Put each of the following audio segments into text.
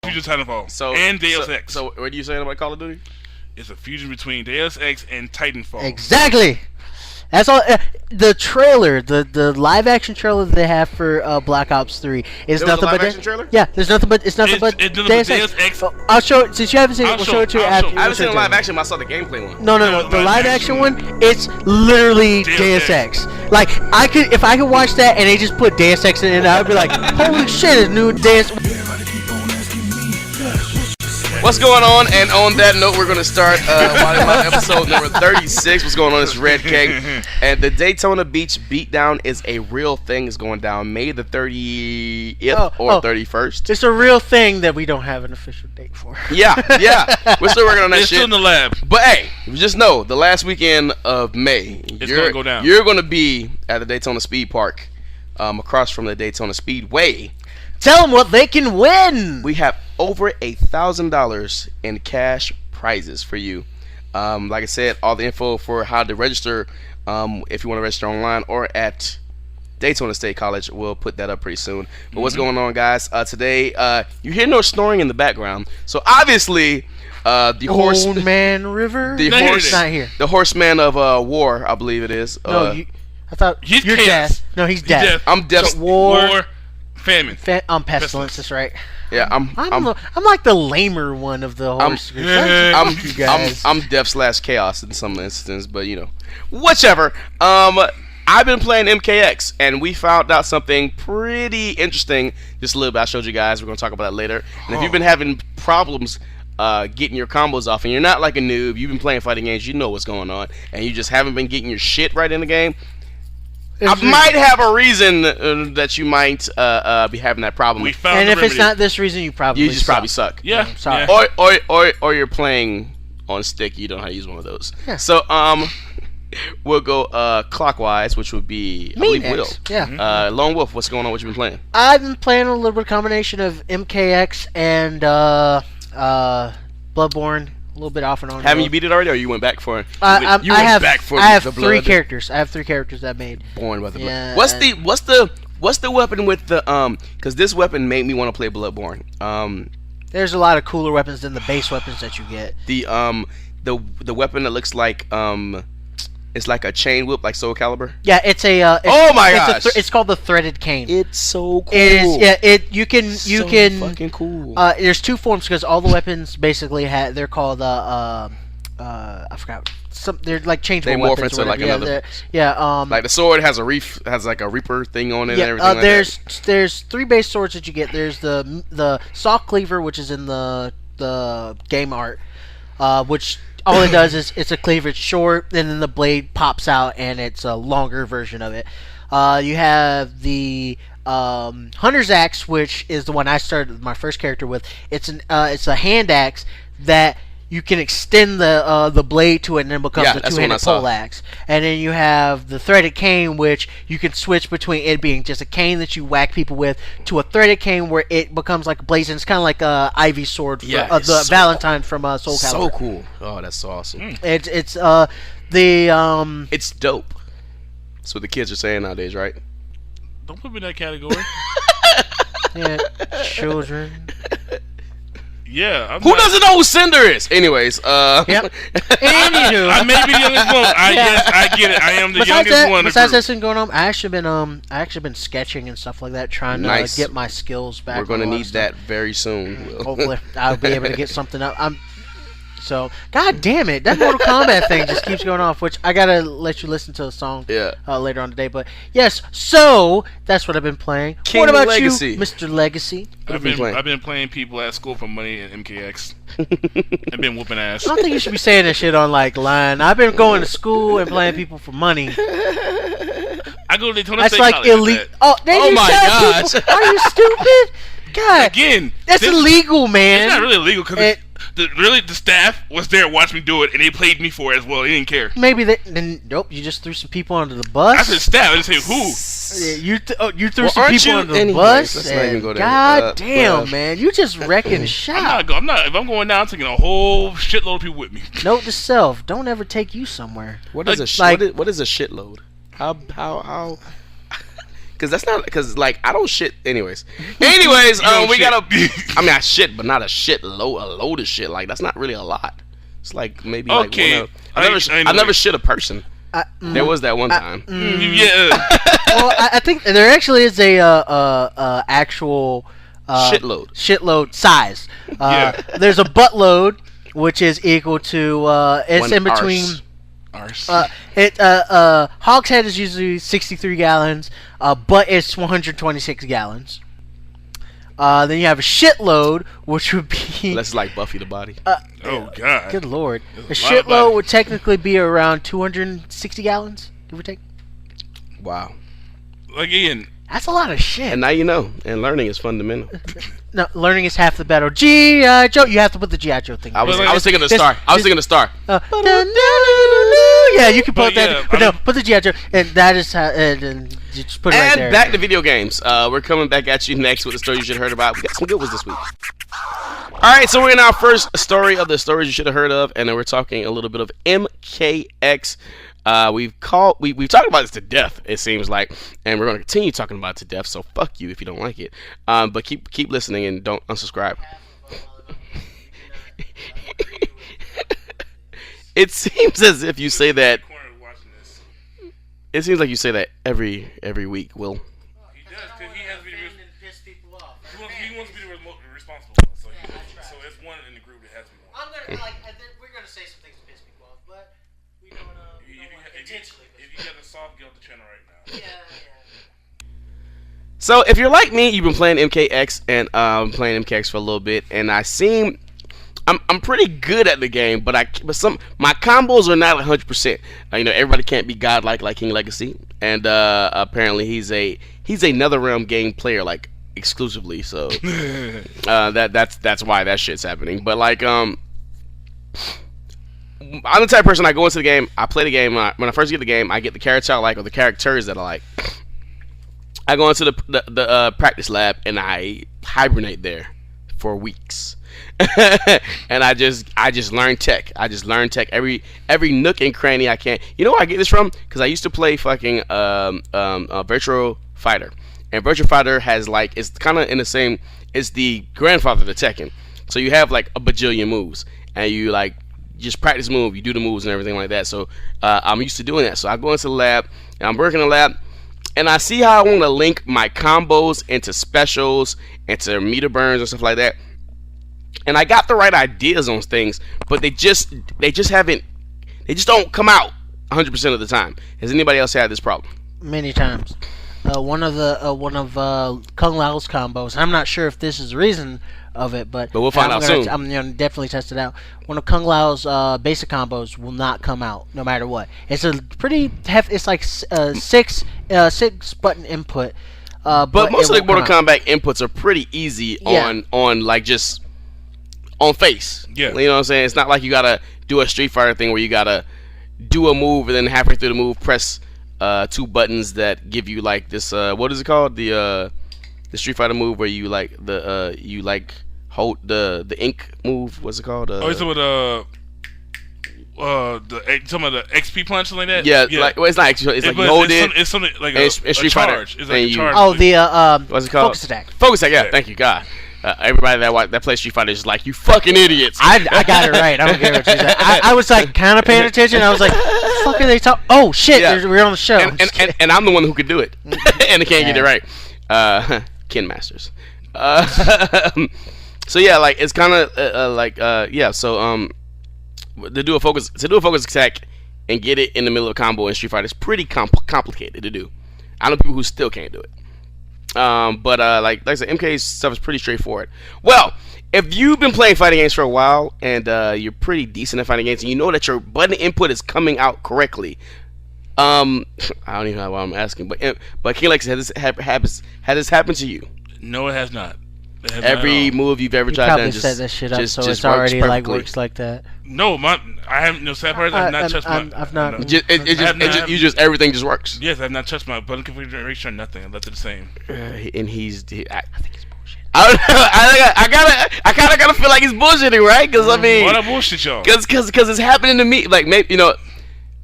Fusion Titanfall. So And Deus Ex. So what are you saying about Call of Duty? It's a fusion between Deus Ex and Titanfall. Exactly. That's all. The trailer, the live action trailer that they have for Black Ops 3 is There was nothing a live but action trailer? Yeah, there's nothing but it's nothing but Deus Ex. I'll show it since you haven't seen it. We'll show it to you after. I haven't seen the live action, but I saw the gameplay one. No. The live action one, it's literally Deus Ex. Like if I could watch that and they just put Deus Ex in it, I'd be like, holy shit, it's new Deus. What's going on? And on that note, we're going to start episode number 36. What's going on? It's Red Cake. And the Daytona Beach Beatdown is a real thing. It's going down May the 30th or 31st. It's a real thing that we don't have an official date for. Yeah. We're still working on that It's shit. still in the lab. But hey, just know, the last weekend of May, It's going to go down. You're going to be at the Daytona Speed Park across from the Daytona Speedway. Tell them what they can win. We have over $1,000 in cash prizes for you. Like I said, all the info for how to register, if you want to register online or at Daytona State College, we'll put that up pretty soon. But what's going on, guys? Today, you hear no snoring in the background, so obviously, the Horseman River. Not here. The Horseman of War, I believe it is. I thought you're Chaos. death. No, he's death. I'm death. So war. Famine. Pestilence. That's right. Yeah, I'm like the lamer one of the horse. I'm death/chaos in some instances, but you know, whichever. I've been playing MKX, and we found out something pretty interesting. Just a little bit. I showed you guys. We're gonna talk about that later. And if you've been having problems getting your combos off, and you're not like a noob, you've been playing fighting games, you know what's going on, and you just haven't been getting your shit right in the game. I might have a reason that you might be having that problem. And if it's not this reason, you probably suck. Yeah. Sorry. Yeah. Or you're playing on stick. You don't know how to use one of those. Yeah. So we'll go clockwise, which would be I believe Will. Yeah. Lone Wolf, what's going on? What you been playing? I've been playing a little bit of combination of MKX and Bloodborne. A little bit off and on. Haven't you beat it already, or you went back for it? I have the 3 blood? characters. I have 3 characters I made. Born by the blood. Yeah, What's the weapon with the Because this weapon made me want to play Bloodborne. There's a lot of cooler weapons than the base weapons that you get. The weapon that looks like it's like a chain whip, like Soul Calibur. Yeah, it's a. Oh my gosh! It's called the threaded cane. It's so cool. It is. Yeah. You can fucking cool. There's 2 forms because all the weapons basically they're called I forgot. They're like changeable they morph weapons. Into like another. Yeah. Like the sword has like a reaper thing on it. Yeah. And everything. There's 3 base swords that you get. There's the saw cleaver, which is in the game art, which. All it does is it's a cleaver, it's short, and then the blade pops out, and it's a longer version of it. You have the Hunter's Axe, which is the one I started my first character with. It's a hand axe that you can extend the blade to it, and then it becomes a 2-handed pole axe. And then you have the threaded cane, which you can switch between it being just a cane that you whack people with to a threaded cane where it becomes like a blazing. It's kind of like a Ivy sword, the Valentine from Soul Calibur. So cool! Oh, that's so awesome. It's It's dope. That's what the kids are saying nowadays, right? Don't put me in that category. Yeah, children. Yeah. Who doesn't know who Cinder is? Anyways, Yep. Anywho, I may be the youngest one. Yes, I get it. I am the youngest one. Besides that thing going on, I actually been sketching and stuff like that, trying to get my skills back. We're gonna need that very soon. Will. Hopefully, I'll be able to get something up. So, god damn it, that Mortal Kombat thing just keeps going off, which I gotta let you listen to the song later on today. But yes, so that's what I've been playing. King what about Legacy. you, Mr. Legacy? I've been playing people at school for money at MKX. I've been whooping ass. I don't think you should be saying that shit on like line. I've been going to school and playing people for money. I go to Daytona That's State like College. elite. Oh my gosh! Are you stupid? God, again, that's illegal, man. It's not really illegal because the staff was there watching me do it, and they played me for it as well. They didn't care. Maybe nope. You just threw some people under the bus. I said staff. I didn't say who. Yeah, you threw some people under the bus. Let's not even go there. God damn, man, you just wrecking shop. I'm not. If I'm going down, I'm taking a whole shitload of people with me. Note to self: don't ever take you somewhere. What is a shitload? How? Because that's not, because like I don't shit. Anyways, we gotta. I mean, I shit, but not a load of shit. Like that's not really a lot. It's like maybe like one. I never shit a person. There was that one time. Yeah. Well, I think there actually is a actual shitload size. There's a buttload, which is equal to it's one in between. Arse. Hogshead is usually 63 gallons. Butt is 126 gallons. Then you have a shitload, which would be. That's like Buffy the Body. Oh God. Good Lord. A shitload would technically be around 260 gallons, give or take. Wow. Again. That's a lot of shit. And now you know. And learning is fundamental. No, learning is half the battle. G.I. Joe. You have to put the G.I. Joe thing. I was thinking the star. I was thinking the star. Yeah, you can put that. But no, put the G.I. Joe. And that is how. And just put it right there. And back to video games. We're coming back at you next with the story you should have heard about. We got some good ones this week. Alright, so we're in our first story of the stories you should have heard of. And then we're talking a little bit of MKX. We've talked about this to death, it seems like, and we're going to continue talking about it to death. So fuck you if you don't like it. But keep listening and don't unsubscribe. It seems as if you say that. It seems like you say that every week, Will. He does, because he has to be he wants to be the responsible one. So it's one in the group that has to be one. We're gonna say some things to piss people off, but we don't intentionally. If you got the soft guilt the channel right now. Yeah. So if you're like me, you've been playing MKX and playing MKX for a little bit, and I'm pretty good at the game, but my combos are not 100%. Everybody can't be godlike like King Legacy, and apparently he's a NetherRealm game player like exclusively. So that's why that shit's happening. But like I'm the type of person, I go into the game, I play the game. When I first get the game, I get the character I like or the characters that I like. I go into the practice lab and I hibernate there for weeks. And I just learn tech. I just learn tech every nook and cranny I can. You know where I get this from? Because I used to play fucking Virtual Fighter, and Virtual Fighter has like, it's kind of in the same. It's the grandfather to Tekken. So you have like a bajillion moves, and you like just practice move. You do the moves and everything like that. So I'm used to doing that. So I go into the lab and I'm working in the lab. And I see how I want to link my combos into specials, into meter burns and stuff like that. And I got the right ideas on things, but they just don't come out 100% of the time. Has anybody else had this problem? Many times. One of Kung Lao's combos. I'm not sure if this is the reason of it, but we'll find out soon. I'm gonna definitely test it out. One of Kung Lao's basic combos will not come out no matter what. It's a pretty hefty. It's like six button input. But most of the Mortal Kombat inputs are pretty easy on like just on face. Yeah. You know what I'm saying? It's not like you gotta do a Street Fighter thing where you gotta do a move and then halfway through the move press two buttons that give you like this what is it called? The Street Fighter move where you like you hold the ink move. What's it called? It's with some of the XP punch, something like that. Yeah. Like, well, it's not XP. It's like you hold it. It's something like a Street charge. It's like a charge. Oh, the what's it called? Focus attack. Focus attack. Yeah. Thank you, God. Everybody that plays Street Fighter is like, you fucking idiots. I got it right. I don't care what you said. I was like kind of paying attention. I was like, what the fuck are they talking? Oh shit, we're on the show. And I'm the one who could do it, and I can't get it right. Ken Masters. So yeah, like it's kind of So to do a focus attack and get it in the middle of a combo in Street Fighter is pretty complicated to do. I know people who still can't do it. But like I said, MK's stuff is pretty straightforward. Well, if you've been playing fighting games for a while and you're pretty decent at fighting games and you know that your button input is coming out correctly, I don't even know why I'm asking, but King Lex, has this happened to you? No, it has not. Every move you've ever tried probably done set that shit up just it's already like works like that. No, I haven't. No, sad part. I've not touched my. I've not. Everything just works. Yes, I've not touched my button configuration or nothing. I left it the same. And I think it's bullshit. I kind of gotta feel like he's bullshitting, right? Because I mean, what a bullshit, y'all. Because it's happening to me. Like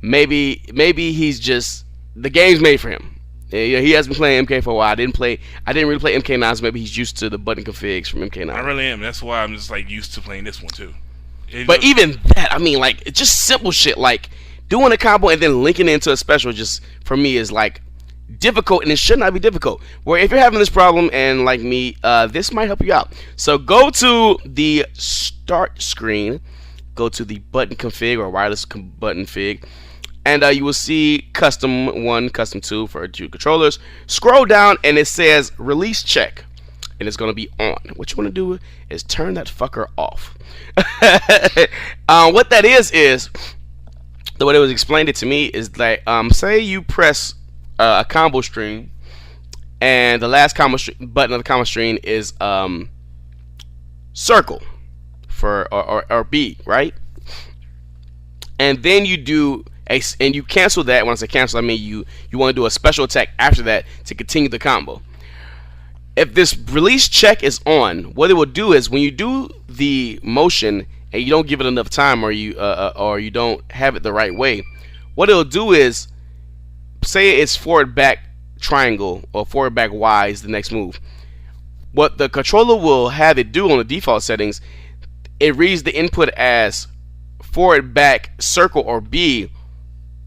maybe maybe he's just the game's made for him. Yeah, he has been playing MK for a while. I didn't really play MK9, so maybe he's used to the button configs from MK9. I really am. That's why I'm just like used to playing this one too. But even that, I mean, like, it's just simple shit like doing a combo and then linking it into a special. Just for me is like difficult, and it should not be difficult. Where if you're having this problem and like me, this might help you out. So go to the start screen, go to the button config or wireless button config. And you will see custom 1, custom 2 for 2 controllers. Scroll down and it says release check. And it's going to be on. What you want to do is turn that fucker off. What that is the way it was explained it to me is that say you press a combo string and the last button of the combo string is circle for or B, right? And then you do and you cancel that. When I say cancel, I mean you want to do a special attack after that to continue the combo. If this release check is on, what it will do is when you do the motion and you don't give it enough time, or you don't have it the right way, what it'll do is, say it's forward back triangle or forward back Y is the next move. What the controller will have it do on the default settings, it reads the input as forward back circle or B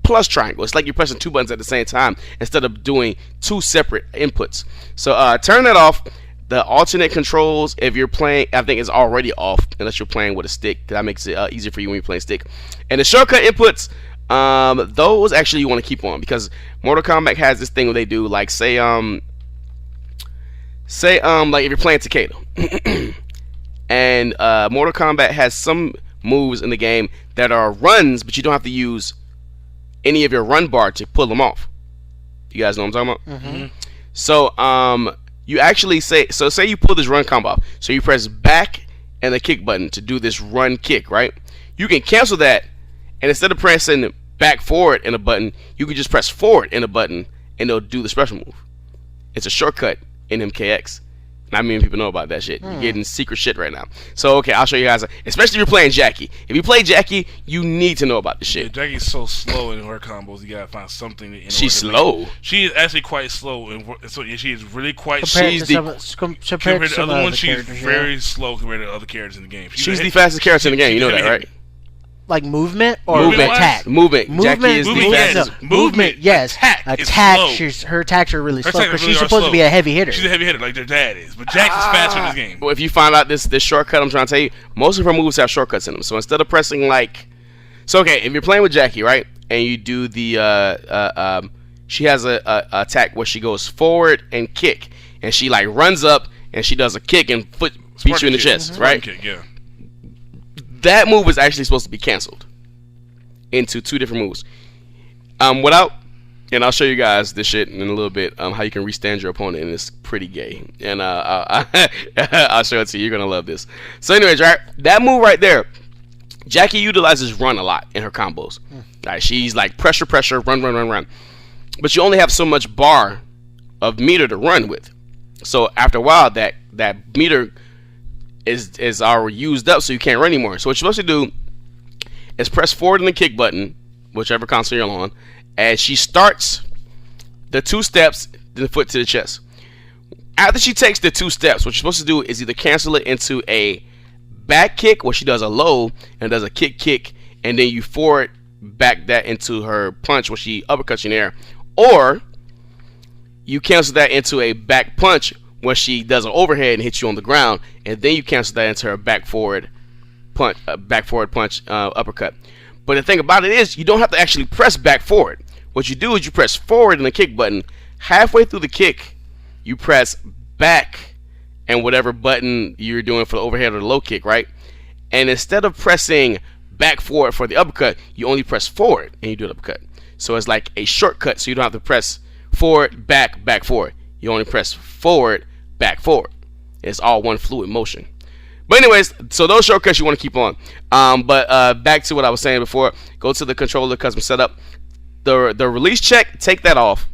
plus triangle. It's like you're pressing 2 buttons at the same time instead of doing 2 separate inputs. So turn that off. The alternate controls, if you're playing, I think is already off unless you're playing with a stick. That makes it easier for you when you're playing stick. And the shortcut inputs, those actually you want to keep on, because Mortal Kombat has this thing where they do like say like if you're playing Takeda and Mortal Kombat has some moves in the game that are runs, but you don't have to use any of your run bar to pull them off. You guys know what I'm talking about? Mm-hmm. So you actually say you pull this run combo off. So you press back and the kick button to do this run kick, right? You can cancel that, and instead of pressing back forward in a button, you can just press forward in a button and it'll do the special move. It's a shortcut in MKX. Not many people know about that shit. You're getting secret shit right now. So, okay, I'll show you guys. Especially if you're playing Jackie. If you play Jackie, you need to know about this shit. Yeah, Jackie's so slow in her combos. You gotta find something. She's slow. She is actually quite slow, so yeah, she is really quite compared slow. Compared to the other ones, she's characters, very slow compared to other characters in the game. She's the fastest character in the game. You know that, right? Like movement or movement. attack? Movement. Jackie is the fastest. Movement, yes. Attack. Her attacks are really slow because she's supposed to be a heavy hitter. She's a heavy hitter like their dad is. But Jax is faster in this game. Well, if you find out this shortcut I'm trying to tell you, most of her moves have shortcuts in them. So instead of pressing like... So, okay, if you're playing with Jackie, right? And you do the... she has a attack where she goes forward and kick. And she like runs up and she does a kick and beats you in the chest, right? Kick, yeah. That move is actually supposed to be canceled into 2 different moves. Without, and I'll show you guys this shit in a little bit, how you can restand your opponent, and it's pretty gay. And I'll show it to you. You're gonna love this. So, anyways, right, that move right there, Jackie utilizes run a lot in her combos. Right, she's like pressure, run. But you only have so much bar of meter to run with. So after a while, that meter is already used up, so you can't run anymore. So what you're supposed to do is press forward in the kick button, whichever console you're on, as she starts the 2 steps, then the foot to the chest. After she takes the 2 steps, what you're supposed to do is either cancel it into a back kick, where she does a low and does a kick, and then you forward back that into her punch, where she uppercuts you in the air, or you cancel that into a back punch, where she does an overhead and hits you on the ground, and then you cancel that into her back forward punch, uppercut. But the thing about it is, you don't have to actually press back forward. What you do is you press forward in the kick button. Halfway through the kick, you press back and whatever button you're doing for the overhead or the low kick, right? And instead of pressing back forward for the uppercut, you only press forward and you do the uppercut. So it's like a shortcut, so you don't have to press forward, back, forward. You only press forward, back, forward. It's all one fluid motion. But anyways, so those shortcuts you want to keep on. But back to what I was saying before. Go to the controller custom setup. The release check, take that off.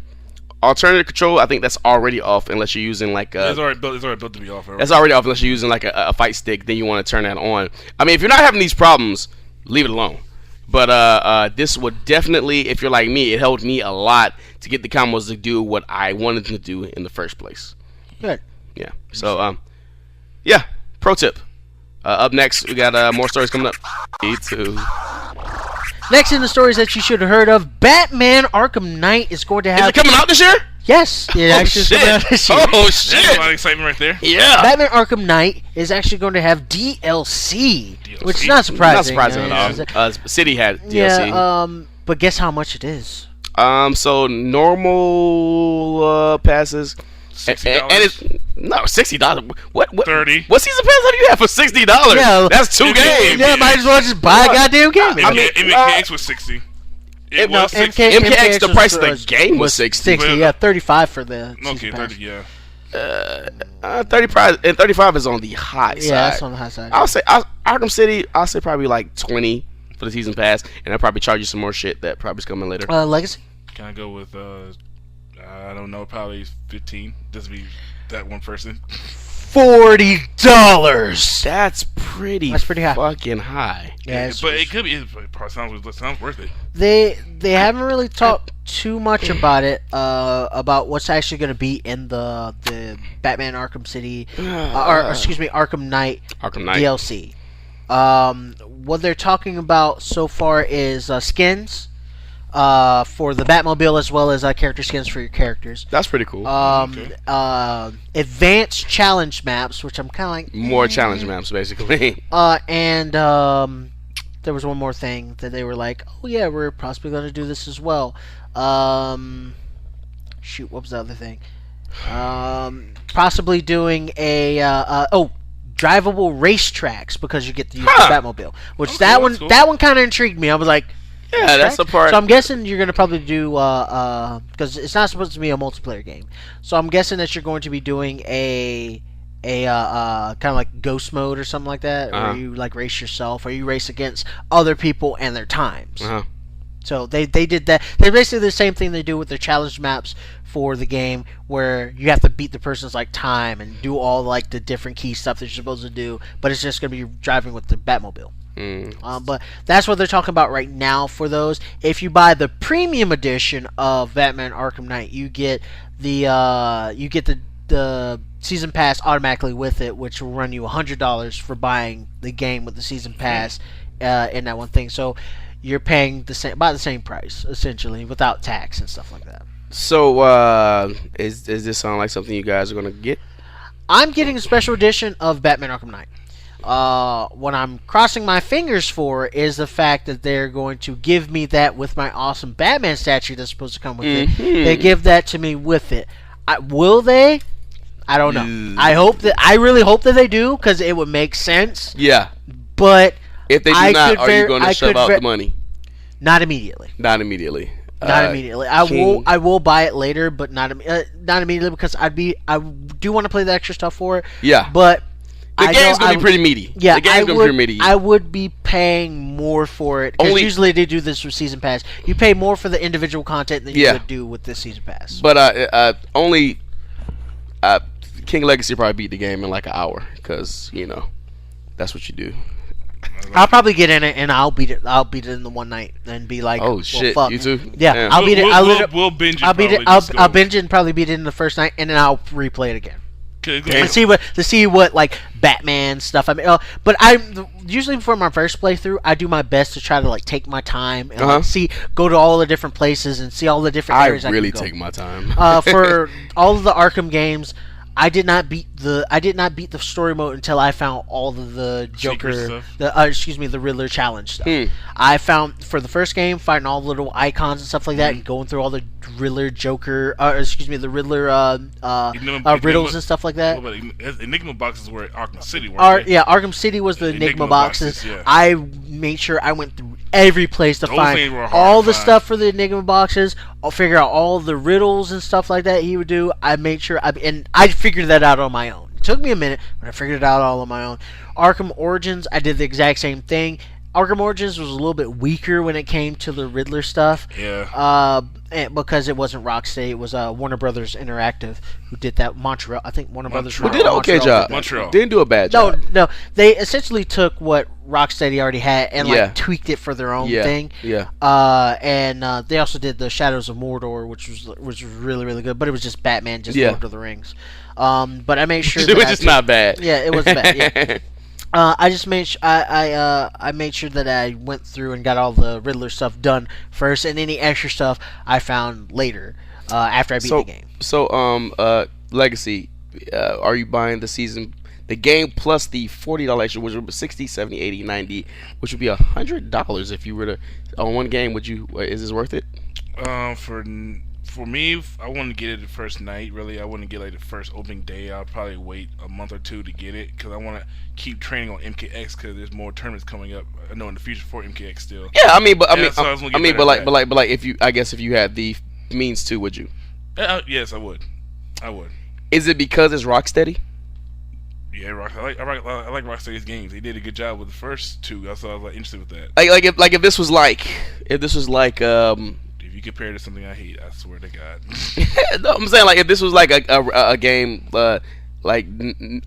Alternative control, I think that's already off unless you're using like a... It's already built to be off. That's already off unless you're using like a fight stick. Then you want to turn that on. I mean, if you're not having these problems, leave it alone. But this would definitely, if you're like me, it helped me a lot to get the combos to do what I wanted them to do in the first place. Good. Yeah. So, yeah. Pro tip. Up next, we got more stories coming up. Me too. Next in the stories that you should have heard of, Batman Arkham Knight is going to have... Is it coming out this year? Yes. It actually is coming out this year. Oh, shit. That's a lot of excitement right there. Yeah. Batman Arkham Knight is actually going to have DLC. Which is not surprising. Not surprising at all. City had DLC. Yeah, but guess how much it is? So normal passes... $60. And it's no $60. What? $30. What season pass have you had for $60? Yeah, that's 2 games. Yeah, might as well just buy a goddamn game. I mean, MKX was 60. It was 60. MKX, the price of the game was 60. 60, yeah, 35 for the Okay, 30, yeah. 35 and 35 is on the high side. Yeah, that's on the high side. I'll say Arkham City. I'll say probably like 20 for the season pass, and I'll probably charge you some more shit that probably is coming later. Legacy. Can I go with I don't know, probably 15. Just be that one person. $40. That's pretty high. Fucking high. Yeah, but it could be. It probably sounds worth it. They haven't really talked too much about it. About what's actually going to be in the Batman Arkham City, Arkham Knight DLC. What they're talking about so far is skins. For the Batmobile as well as character skins for your characters. That's pretty cool. Advanced challenge maps, which I'm kind of like... More challenge maps, basically. And there was one more thing that they were like, oh yeah, we're possibly going to do this as well. Shoot, what was the other thing? Possibly doing a... drivable racetracks, because you get to use the Batmobile. Which that one kind of intrigued me. I was like... Yeah, that's the part. So I'm guessing you're going to probably do, because it's not supposed to be a multiplayer game. So I'm guessing that you're going to be doing a kind of like ghost mode or something like that, where you like race yourself, or you race against other people and their times. So they did that. They're basically the same thing they do with their challenge maps for the game, where you have to beat the person's like time and do all like the different key stuff that you're supposed to do, but it's just going to be driving with the Batmobile. But that's what they're talking about right now for those. If you buy the premium edition of Batman Arkham Knight, you get the season pass automatically with it, which will run you $100 for buying the game with the season pass in that one thing. So you're paying about the same price essentially, without tax and stuff like that. So is this sound like something you guys are gonna get? I'm getting a special edition of Batman Arkham Knight. What I'm crossing my fingers for is the fact that they're going to give me that with my awesome Batman statue that's supposed to come with it. They give that to me with it. Will they? I don't know. I really hope that they do, because it would make sense. Yeah. But if they do not, are you going to shove out the money? Not immediately. Not immediately. Not immediately. I will buy it later, but not immediately, because I do want to play the extra stuff for it. Yeah. But the game's gonna be pretty meaty. Yeah, the game's gonna be pretty meaty. I would be paying more for it, because usually they do this with season pass. You pay more for the individual content than you would do with this season pass. But only King Legacy probably beat the game in like an hour, because that's what you do. I'll probably get in it and I'll beat it in the one night and be like, oh shit, fuck. You too? Yeah, damn. I'll beat it. We'll binge it. I'll binge it and probably beat it in the first night, and then I'll replay it again. And see what like Batman stuff. I mean, but usually for my first playthrough, I do my best to try to like take my time and go to all the different places and see all the different areas. I really take my time. For all of the Arkham games, I did not beat the story mode until I found all of the Joker, the Riddler challenge stuff. I found for the first game, finding all the little icons and stuff like that, and going through all the Riddler the Riddler riddles and stuff like that. Enigma boxes were at Arkham City. Yeah, Arkham City was the Enigma boxes. Yeah. I made sure I went through every place to find all the stuff for the Enigma boxes. I'll figure out all the riddles and stuff like that he would do. I made sure I figured that out on my own. It took me a minute, but I figured it out all on my own. Arkham Origins, I did the exact same thing. Arkham Origins was a little bit weaker when it came to the Riddler stuff. Yeah. Because it wasn't Rocksteady, it was Warner Brothers Interactive who did that. Montreal, I think Warner Brothers. Who did an okay job. Montreal didn't do a bad job. No, they essentially took what Rocksteady already had and like tweaked it for their own thing. Yeah. And they also did the Shadows of Mordor, which was really really good, but it was just Batman, just Lord of the Rings. But I made sure it was just not bad. Yeah, it wasn't bad. Yeah. I just made I made sure that I went through and got all the Riddler stuff done first, and any extra stuff I found later after I beat the game. So Legacy, are you buying the game plus the $40 extra, which would be $60, $70, $80, $90, which would be $100 if you were to on one game? Is this worth it? For me, I want to get it the first night. Really, I wouldn't get like the first opening day. I'll probably wait a month or two to get it because I want to keep training on MKX because there's more tournaments coming up. I know in the future for MKX still. Yeah, I mean, but if you had the means to, would you? Yes, I would. Is it because it's Rocksteady? Yeah, I like Rocksteady's games. They did a good job with the first two. That's why I was like interested with that. If this was like if you compare it to something I hate, I swear to God. No, I'm saying like if this was like a game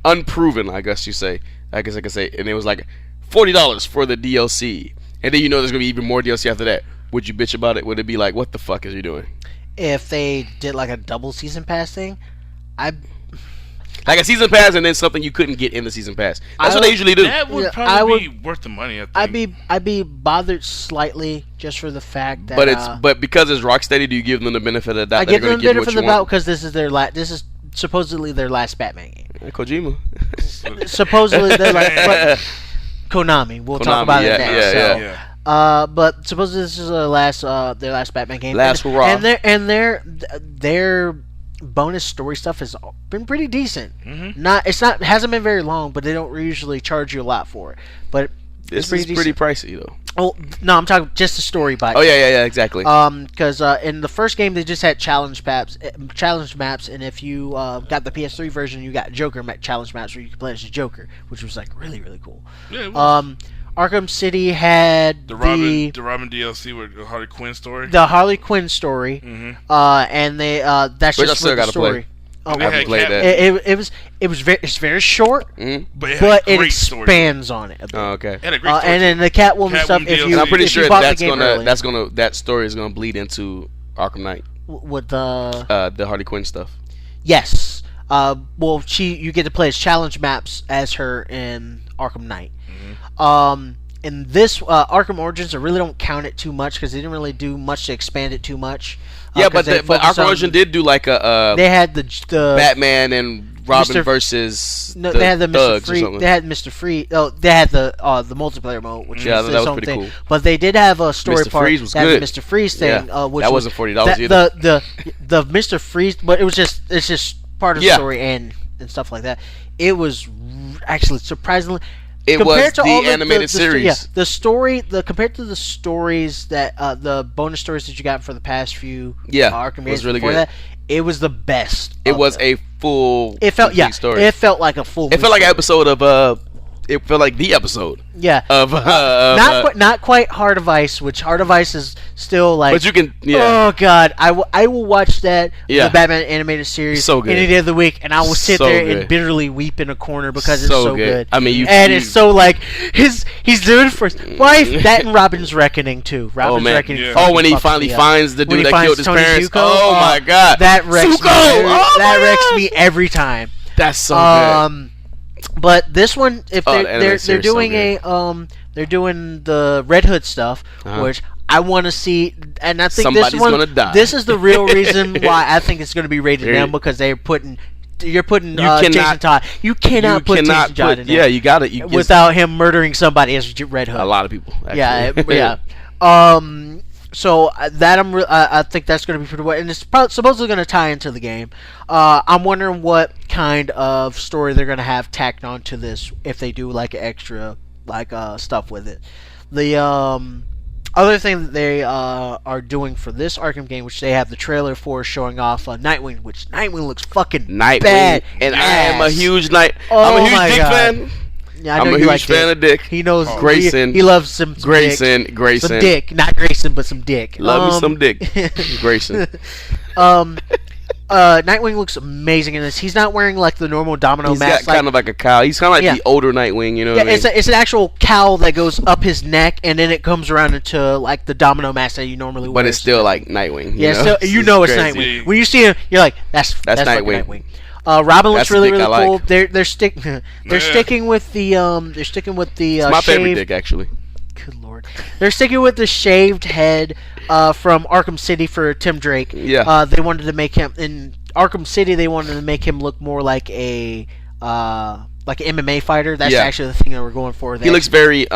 unproven, I guess I could say, and it was like $40 for the DLC, and then there's gonna be even more DLC after that. Would you bitch about it? Would it be like, what the fuck is you doing? If they did like a double season pass thing, like a season pass and then something you couldn't get in the season pass. That's what they usually do. That would probably be worth the money, I think. I'd be bothered slightly just for the fact that. But because it's Rocksteady, do you give them the benefit of the doubt? I give them the benefit of the doubt because this is supposedly their last Batman game. Kojima. Supposedly their last. Konami. We'll talk about it next. Yeah. But supposedly this is their last Batman game. Last hurrah. And their bonus story stuff has been pretty decent. Mm-hmm. Hasn't been very long, but they don't usually charge you a lot for it. But this is pretty pricey though. Oh no, I'm talking just the story by. Oh yeah, exactly. Because in the first game they just had challenge maps, and if you got the PS3 version, you got Joker challenge maps where you could play as a Joker, which was like really really cool. Yeah, it was. Arkham City had the Robin DLC with the Harley Quinn story. The Harley Quinn story. Mm-hmm. And they that's which just I still the story. Play. I haven't played that. It's very short, but it expands on it a bit. Oh, okay. And then the Catwoman stuff. I'm pretty sure that story is gonna bleed into Arkham Knight with the Harley Quinn stuff. Yes. You get to play as challenge maps as her in Arkham Knight. Mm-hmm. In this Arkham Origins, I really don't count it too much because they didn't really do much to expand it too much. Yeah, but Arkham Origins did do like a. They had the Batman and Robin versus. No, they had the Mr. Freeze. They had Mr. Freeze. Oh, they had the multiplayer mode, which that was own pretty thing. Cool. But they did have a story Mr. part. Freeze was good. The Mr. Freeze thing, which that wasn't $40 either. The Mr. Freeze, but it's just part of the story and stuff like that. It was actually surprisingly. It was the animated series. The story, compared to the stories that the bonus stories that you got for the past few Arkham games really before good. that, it was the best. It was a full. Story. It felt like a full. It felt like an episode of. It felt like the episode. Yeah. Of not quite Heart of Ice, which Heart of Ice is still like. But you can. Yeah. Oh God, I will watch that. Yeah. The Batman animated series. So good. Any day of the week, and I will sit there and bitterly weep in a corner because it's so good. I mean, it's so like he's doing it for his wife. That and Robin's Reckoning too. Robin's Reckoning. Yeah. Oh, when he finally finds the dude that killed his parents. Zuko, oh my God. That wrecks me. Wrecks me every time. That's so good. But this one, if they're doing they're doing the Red Hood stuff, which I want to see, and I think somebody's gonna die. This is the real reason why I think it's going to be rated M because you're putting Jason Todd. You cannot put Jason Todd in there. Yeah, you got it without him murdering somebody as Red Hood. A lot of people. Actually. Yeah. So that I think that's going to be pretty well, and it's supposedly going to tie into the game. I'm wondering what kind of story they're going to have tacked onto this if they do like extra stuff with it. The other thing that they are doing for this Arkham game, which they have the trailer for, showing off Nightwing, which Nightwing looks fucking bad. And I am a huge Dick fan. Yeah, I'm a huge fan of Dick. He knows Grayson. He loves some Grayson. Dick. Some Dick, not Grayson, but some Dick. Love me some Dick. Grayson. Nightwing looks amazing in this. He's not wearing like the normal domino He's mask. got kind of like a cowl. He's kind of like the older Nightwing, you know. Yeah, what I mean? it's an actual cowl that goes up his neck, and then it comes around into like the domino mask that you normally wear. But it's still like Nightwing. Yeah, know? so you know it's crazy. Nightwing. When you see him, you're like, that's Nightwing. Nightwing. Robin looks That's the really dick I cool. like. They're sticking with the It's my favorite dick, actually. Good lord. They're sticking with the shaved head from Arkham City for Tim Drake. Yeah. They wanted to make him in Arkham City. They wanted to make him look more like an MMA fighter. That's actually the thing that we're going for. He looks very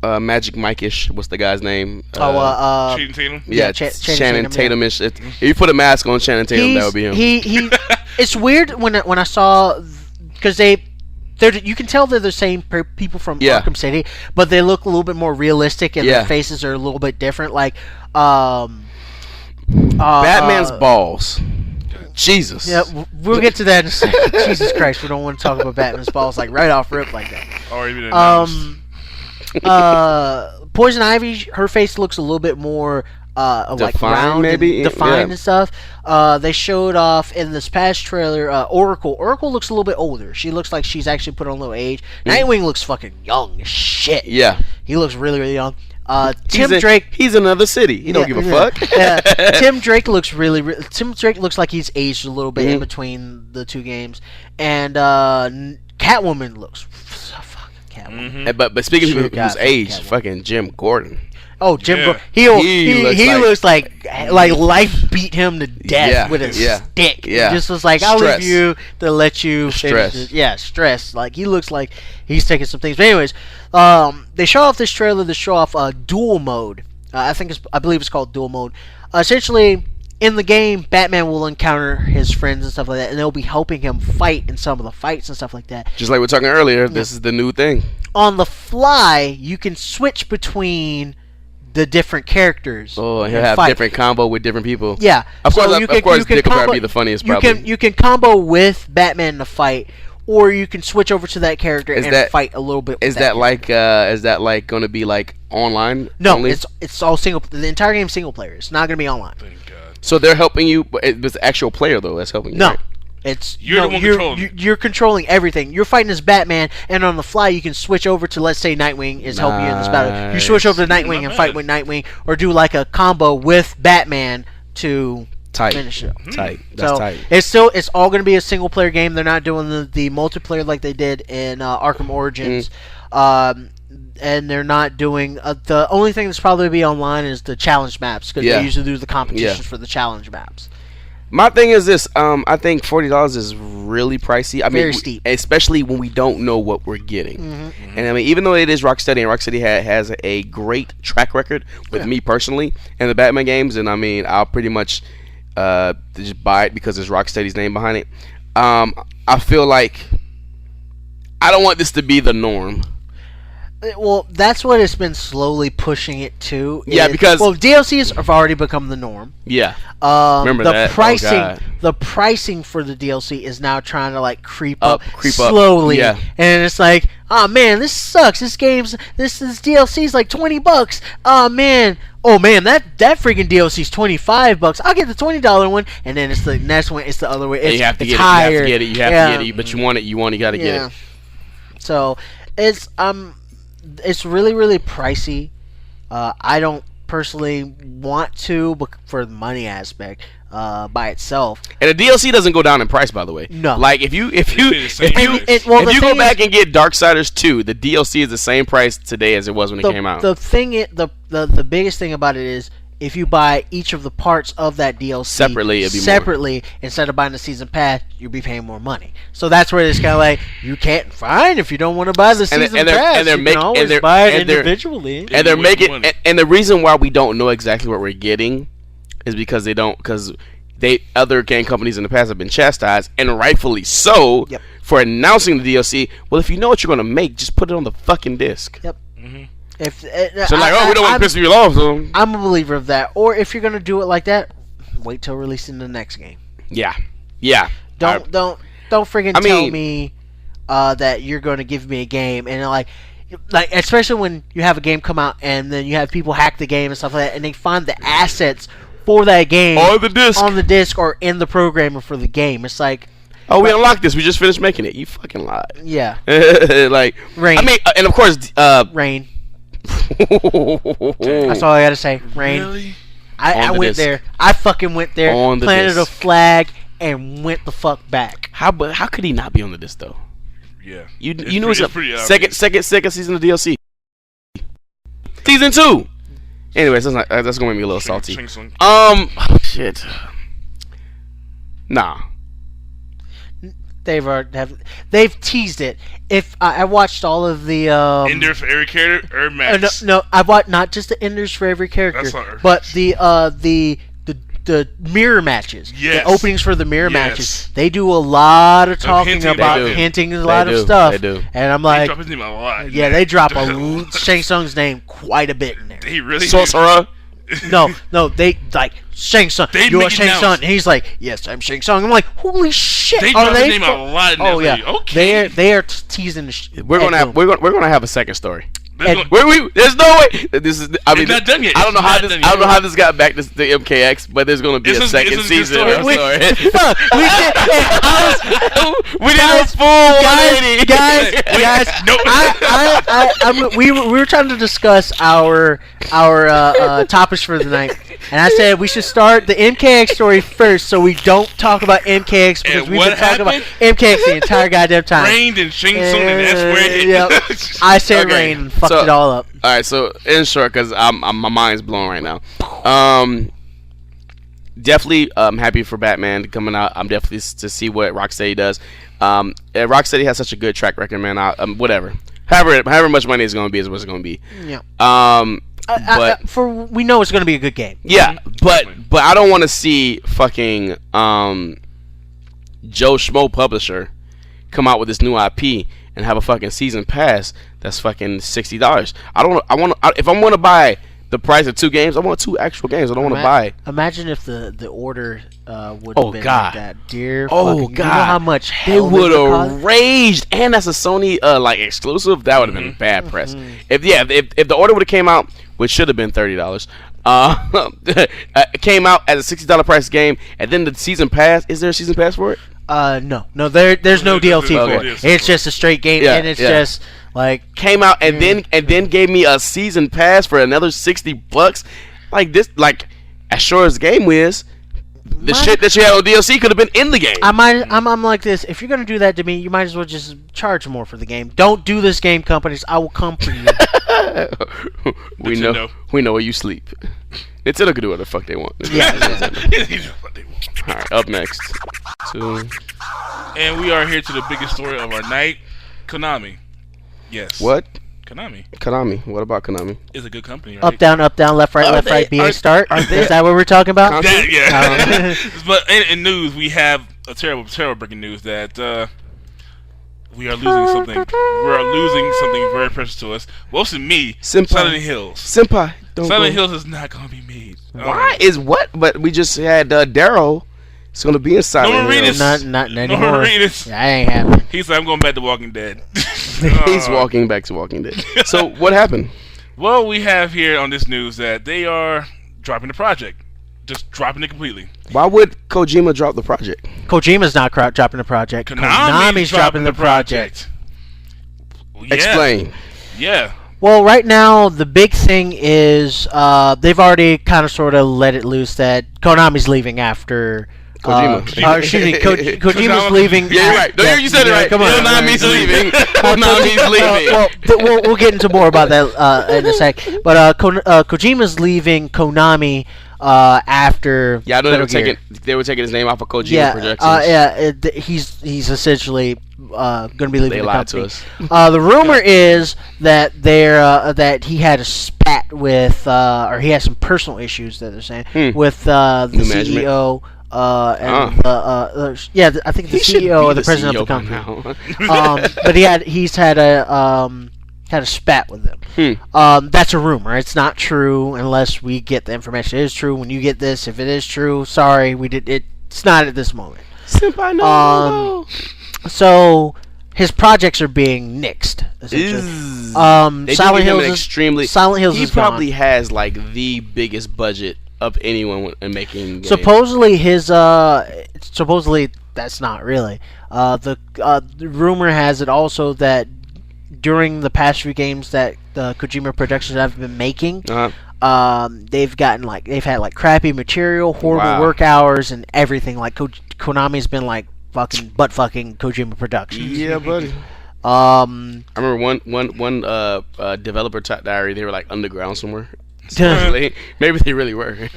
Magic Mike-ish. What's the guy's name? Channing Tatum. Yeah, Channing Tatum-ish. If you put a mask on Channing Tatum, that would be him. He it's weird when I saw, because you can tell they're the same people from Arkham City, but they look a little bit more realistic, and their faces are a little bit different. Like Batman's balls. Jesus. Yeah, we'll get to that in a second. Jesus Christ, we don't want to talk about Batman's balls like right off rip like that. Already been announced. Poison Ivy, her face looks a little bit more like round, maybe defined and stuff. They showed off in this past trailer Oracle. Oracle looks a little bit older. She looks like she's actually put on a little age. Nightwing looks fucking young as shit. Yeah, he looks really, really young. Drake, he's in another city. He don't give a fuck. Tim Drake looks Tim Drake looks like he's aged a little bit in between the two games, and Catwoman looks. Mm-hmm. But speaking of people who's aged, fucking Jim Gordon. Oh, Jim Gordon. He looks like life beat him to death with a stick. Yeah. He just was like, I'll leave you to let you finish it. Yeah, stress. Like, he looks like he's taking some things. But anyways, they show off this trailer to show off dual mode. I believe it's called dual mode. Essentially, in the game, Batman will encounter his friends and stuff like that, and they'll be helping him fight in some of the fights and stuff like that. Just like we were talking earlier, this is the new thing. On the fly, you can switch between the different characters. Oh, he'll have different combo with different people. Yeah. Of course, Dick will probably be the funniest, probably. You can combo with Batman in the fight, or you can switch over to that character and fight a little bit with Is that like going to be like online? No, only? it's all single. The entire game's single player. It's not going to be online. Thank God. So they're helping you, but it's the actual player though that's helping you. No. Right? You're the one controlling. You're controlling everything. You're fighting as Batman, and on the fly you can switch over to, let's say, Nightwing is helping you in this battle. You switch over to Nightwing and fight with Nightwing, or do like a combo with Batman to finish it. Tight. That's tight. It's all going to be a single player game. They're not doing the multiplayer like they did in Arkham Origins. And they're not doing the only thing that's probably be online is the challenge maps, because they usually do the competitions for the challenge maps. My thing is this: I think $40 is really pricey. I mean, very steep, especially when we don't know what we're getting. Mm-hmm. And I mean, even though it is Rocksteady, and Rocksteady has a great track record with me personally in the Batman games, and I mean, I'll pretty much just buy it because there's Rocksteady's name behind it. I feel like I don't want this to be the norm. Well, that's what it's been slowly pushing it to. Yeah, because DLCs have already become the norm. Yeah, remember the that? Pricing, the pricing for the DLC is now trying to like creep up slowly. Yeah, and it's like, oh man, this sucks. This DLC is like $20. Oh man, that freaking DLC is $25. I'll get the $20 one, and then it's the next one. It's the other way. You have to get it. You have to get it. But you want it. You got to get it. So it's really, really pricey. I don't personally want to, but for the money aspect, by itself. And the DLC doesn't go down in price, by the way. No. Like if you go back and get Darksiders 2, the DLC is the same price today as it was when it came out. The biggest thing about it is, if you buy each of the parts of that DLC separately instead of buying the season pass, you'll be paying more money. So that's where it's kind of like, you can't, fine, if you don't want to buy the season pass, you can always buy it individually. And they're making, and the reason why we don't know exactly what we're getting is because other game companies in the past have been chastised, and rightfully so, for announcing the DLC. Well, if you know what you're going to make, just put it on the fucking disc. Yep. Mm-hmm. We don't want to piss you off. So I'm a believer of that. Or if you're gonna do it like that, wait till releasing the next game. Yeah. Don't freaking tell me that you're gonna give me a game and like like especially when you have a game come out and then you have people hack the game and stuff like that, and they find the assets for that game on the disc or in the programmer for the game. It's like, oh, we unlocked this. We just finished making it. You fucking lied. Yeah. Like Rain. I mean, and of course, Rain. That's all I gotta say. Rain. Really? I went there. I fucking went there. Planted a flag and went the fuck back. How could he not be on the disc though? Yeah. You knew it's a second season of DLC. Season 2. Anyways, that's gonna make me a little salty. Shit. Nah. They've teased it. If I watched all of the Enders for every character or max? No, I watched not just the enders for every character, but the mirror matches. Yes. The openings for the mirror matches. They do a lot of talking about hinting a lot of stuff. They do. And I'm like, they drop his name a lot. Yeah, they drop Shang Tsung's name quite a bit in there. They really Sorcerer. No, they like Shang Tsung. You're Shang Tsung, and he's like, yes, I'm Shang Tsung. I'm like, holy shit! They drop his name a lot. In oh yeah, okay. They are teasing the shit. We're gonna have a second story. And There's no way. This is. I mean, it's not done yet. I don't know how this got back to the MKX, but there's gonna be a second season. Fuck, we did. We did a full 180. Guys. We were trying to discuss our topics for the night, and I said we should start the MKX story first, so we don't talk about MKX because we've been talking about MKX the entire goddamn time. Rained and Shang Tsung, and that's where it. Yep. I said rain and fucked it all up. All right, so in short, because my mind's blown right now. Definitely, I'm happy for Batman coming out. I'm definitely to see what Rocksteady does. Rocksteady has such a good track record, man. Whatever, however much money it's gonna be is what it's gonna be. Yeah. But we know it's gonna be a good game. Yeah, but I don't want to see fucking Joe Schmo publisher come out with this new IP and have a fucking season pass that's fucking $60. If I'm gonna buy the price of 2 games, I want 2 actual games. I don't want to buy. Imagine if the order would have been like that, dear. Oh God! God! You know how much they would have raged, and that's a Sony like exclusive. That would have been bad press. If the order would have came out, which should have been $30, came out as a $60 price game, and then the season pass. Is there a season pass for it? No. There's no DLC for it. It's just a straight game, and it's just like came out and then gave me a season pass for another $60. Like this, like as sure as the game is, the shit that you had on DLC could have been in the game. I'm like this. If you're gonna do that to me, you might as well just charge more for the game. Don't do this, game companies. I will come for you. We know where you sleep. Nintendo can do what the fuck they want. Yeah. All right, up next. And we are here to the biggest story of our night. Konami. Yes. What? Konami. What about Konami? It's a good company, right? Up, down, left, right, BA start. Is that what we're talking about? Yeah. But in news, we have a terrible breaking news that we are losing something. We are losing something very precious to us. Mostly me. Silent Hills. Silent Hills is not going to be made. Why is what? But we just had Daryl. It's going to be in Silent Hills. Not anymore. No Marinas. Yeah, I ain't happening. He said, I'm going back to Walking Dead. He's walking back to Walking Dead. So what happened? Well, we have here on this news that they are dropping the project. Just dropping it completely. Why would Kojima drop the project? Kojima's not dropping the project. Konami's dropping the project. Yeah. Explain. Yeah. Well, right now, the big thing is they've already kind of sort of let it loose that Konami's leaving after... Kojima's leaving. Yeah, you're right. No, you said it right. Come on. Konami's leaving. Konami's leaving. We'll get into more about that in a sec. But Kojima's leaving Konami after. Yeah, I know they were taking his name off of Kojima Productions. He's essentially going to be leaving the company. They lied to us. The rumor is that that he had a spat with, or he had some personal issues that they're saying with the CEO. I think the CEO or the president of the company. But he's had a spat with them. That's a rumor. It's not true unless we get the information. It is true. When you get this, if it is true, sorry, we did it. It's not at this moment. Senpai, no. So his projects are being nixed. Essentially. Silent Hills is extremely. Silent Hills he is probably gone. has like the biggest budget of anyone in making games. Supposedly supposedly that's not really. The rumor has it also that during the past few games that the Kojima Productions have been making, they've had crappy material, horrible work hours, and everything. Like Konami's been like fucking Kojima Productions. Yeah, buddy. I remember one developer diary. They were like underground somewhere. Maybe they really were.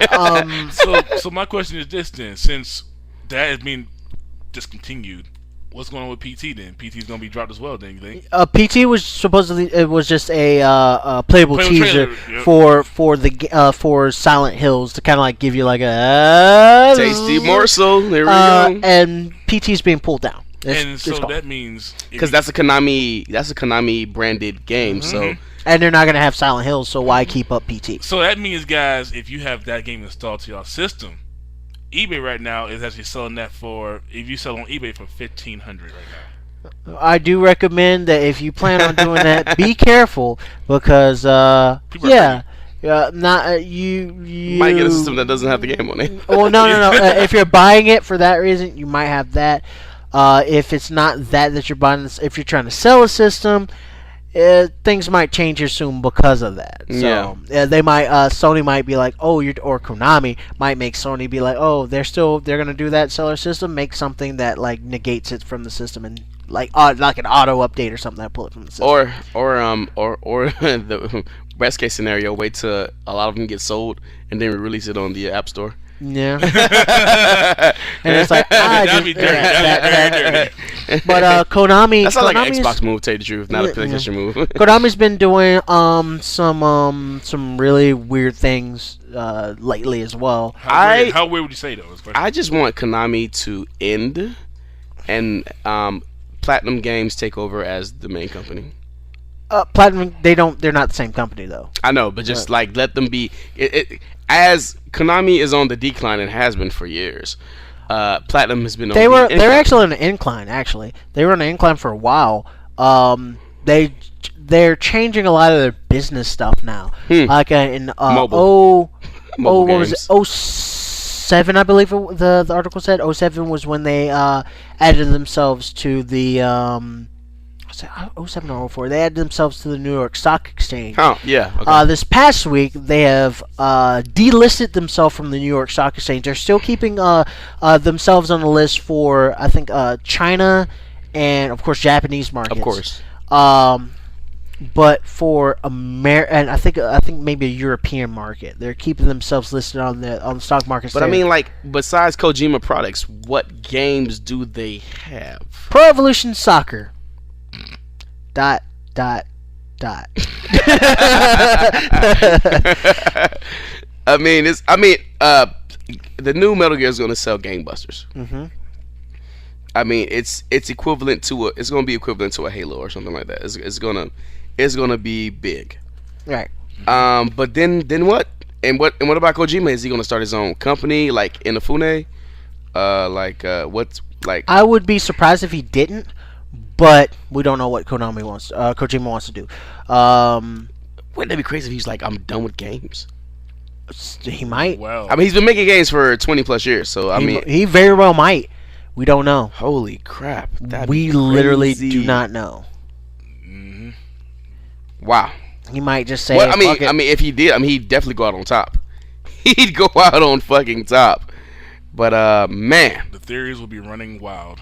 So my question is this then: since that is being discontinued, what's going on with PT then? PT's gonna be dropped as well, then you think? PT was supposedly it was just a playable teaser trailer, for Silent Hills to kind of like give you like a tasty morsel. There we go. And PT's being pulled down. That means because that's a Konami branded game, so. And they're not gonna have Silent Hills, so why keep up PT? So that means, guys, if you have that game installed to your system, eBay right now is actually selling that if you sell on eBay for $1,500 right now. I do recommend that if you plan on doing that, be careful because you might get a system that doesn't have the game on it. Well, no. If you're buying it for that reason, you might have that. If it's not that you're buying, if you're trying to sell a system. Things might change here soon because of that. So they might, Sony might be like, or Konami might make Sony be like, oh, they're gonna do that seller system, make something that like negates it from the system and like an auto update or something that pull it from the system. Or the best case scenario, wait till a lot of them get sold and then release it on the App Store. Yeah. And it's like that'd be dirty. But Konami. That sounds like an Xbox move, to tell you the truth, not a PlayStation move. Konami's been doing some really weird things lately as well. How weird would you say though? I just want Konami to end and Platinum Games take over as the main company. Platinum, they're not the same company though. I know, but just like let them be. As Konami is on the decline and has been for years. Platinum has been on the incline. They're actually on an incline. Actually, they were on an incline for a while. They're changing a lot of their business stuff now. Like in Mobile what was games. it? 07, I believe the article said. 07 was when they added themselves to the 07 or 04. They added themselves to the New York Stock Exchange. Oh, yeah. Okay. This past week, they have delisted themselves from the New York Stock Exchange. They're still keeping themselves on the list for, I think, China and, of course, Japanese markets. Of course. But for and I think maybe a European market, they're keeping themselves listed on the stock market. But I mean, like, besides Kojima products, what games do they have? Pro Evolution Soccer. ... I mean, the new Metal Gear is going to sell gangbusters. Mm-hmm. I mean, it's equivalent to it's going to be equivalent to a Halo or something like that. It's gonna be big. Right. But then what? And what about Kojima? Is he going to start his own company like Inafune? What's like? I would be surprised if he didn't. But we don't know what Kojima wants to do. Wouldn't that be crazy if he's like, I'm done with games? He might. Wow. I mean, he's been making games for 20 plus years, so he very well might. We don't know. Holy crap! We literally do not know. Mm-hmm. Wow. He might just say. Well, I mean, if he did, he'd definitely go out on top. He'd go out on fucking top. But man, the theories will be running wild.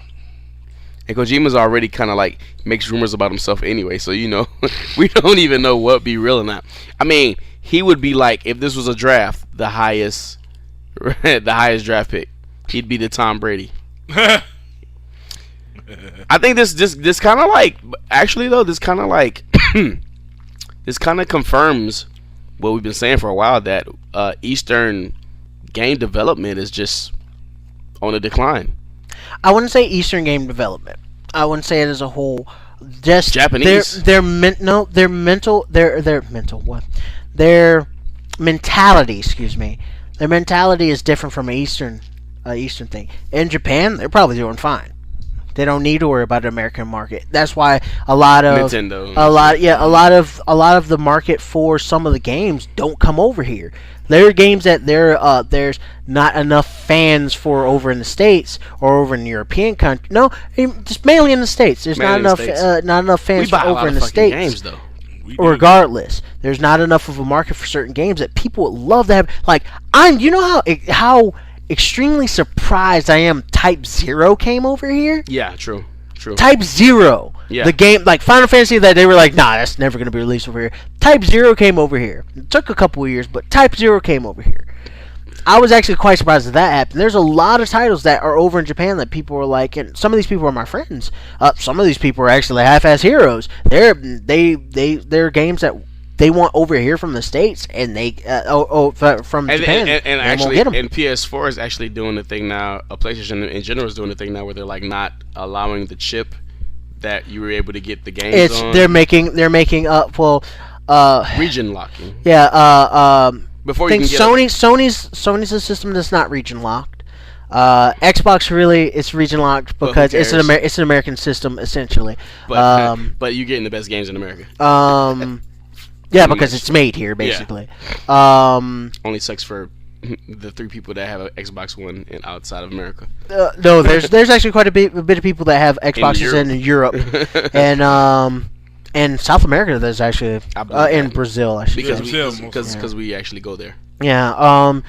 And Kojima's already kind of like makes rumors about himself anyway, so we don't even know what be real or not. I mean, he would be like, if this was a draft, the highest draft pick. He'd be the Tom Brady. I think this kind of like, actually though, this kind of like this kind of confirms what we've been saying for a while, that Eastern game development is just on a decline. I wouldn't say Eastern game development. I wouldn't say it as a whole. Just Japanese. Their mentality. Excuse me. Their mentality is different from an Eastern thing. In Japan, they're probably doing fine. They don't need to worry about the American market. That's why a lot of Nintendo. a lot of the market for some of the games don't come over here. There are games that there's not enough fans for over in the States or over in the European country. No, just mainly in the States. There's not enough fans for over in the States. Games, though. Regardless, there's not enough of a market for certain games that people would love to have. Like you know how extremely surprised I am Type 0 came over here. Yeah, true. Type 0. Yeah. The game, like Final Fantasy, that they were like, nah, that's never going to be released over here. Type 0 came over here. It took a couple of years, but Type 0 came over here. I was actually quite surprised that happened. There's a lot of titles that are over in Japan that people are like, and some of these people are my friends. Some of these people are actually half-ass heroes. They're games that they want over here from the States, and from Japan, and actually, won't get them. and PS4 is actually doing the thing now. PlayStation in general is doing the thing now where they're like not allowing the chip that you were able to get the games on. They're making region locking. Yeah. Before I think you can get Sony's a system that's not region locked. Xbox really it's region locked because it's an American system essentially. But you're getting the best games in America. Yeah, because it's made here, basically. Yeah. Only sucks for the 3 people that have an Xbox One outside of America. No, there's actually quite a bit of people that have Xboxes in Europe, and South America. There's actually in Brazil, I should say. Because we actually go there. Yeah.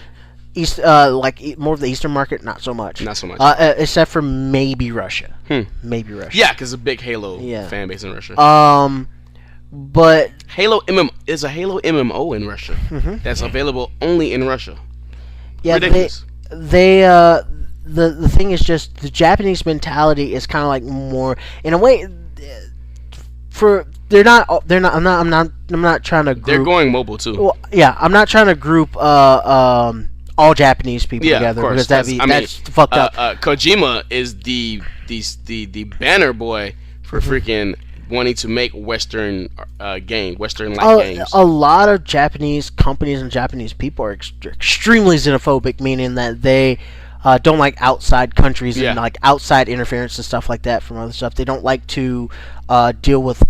More of the Eastern market, not so much. Not so much. Except for maybe Russia. Maybe Russia. Yeah, because a big Halo fan base in Russia. But is a Halo MMO in Russia that's available only in Russia. Yeah, ridiculous. The thing is just the Japanese mentality is kind of like more in a way. I'm not trying to group. They're going mobile too. Well, yeah, I'm not trying to group all Japanese people together because that's fucked up. Kojima is the banner boy for freaking wanting to make Western like games. A lot of Japanese companies and Japanese people are extremely xenophobic, meaning that they don't like outside countries and like outside interference and stuff like that from other stuff. They don't like to deal with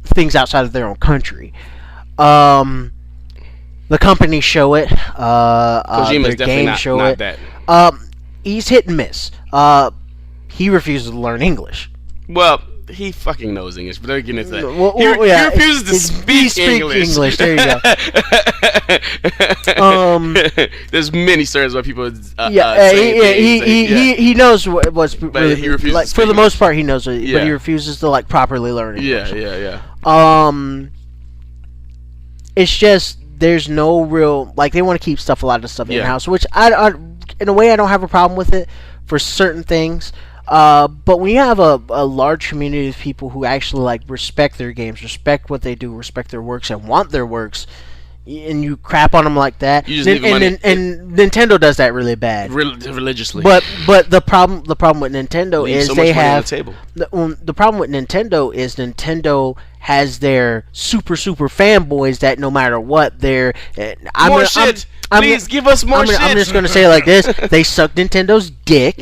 things outside of their own country. The companies show it. Kojima's definitely not that. He's hit and miss. He refuses to learn English. Well, he fucking knows English, but they're getting into that. He refuses to speak English. There you go. There's many stories about people. He knows what's really, he refuses like, for the most part. He knows it, but he refuses to like properly learn English. Yeah. It's just there's no real like they want to keep a lot of stuff in house, which I in a way I don't have a problem with it for certain things. But when you have a large community of people who actually like respect their games, respect what they do, respect their works, and want their works, and you crap on them like that, and Nintendo does that really bad, religiously. But the problem with Nintendo is so they much money have on the table. The problem with Nintendo is Nintendo has their super fanboys that no matter what they're Please give us more shit. I'm just gonna say it like this: they suck Nintendo's dick,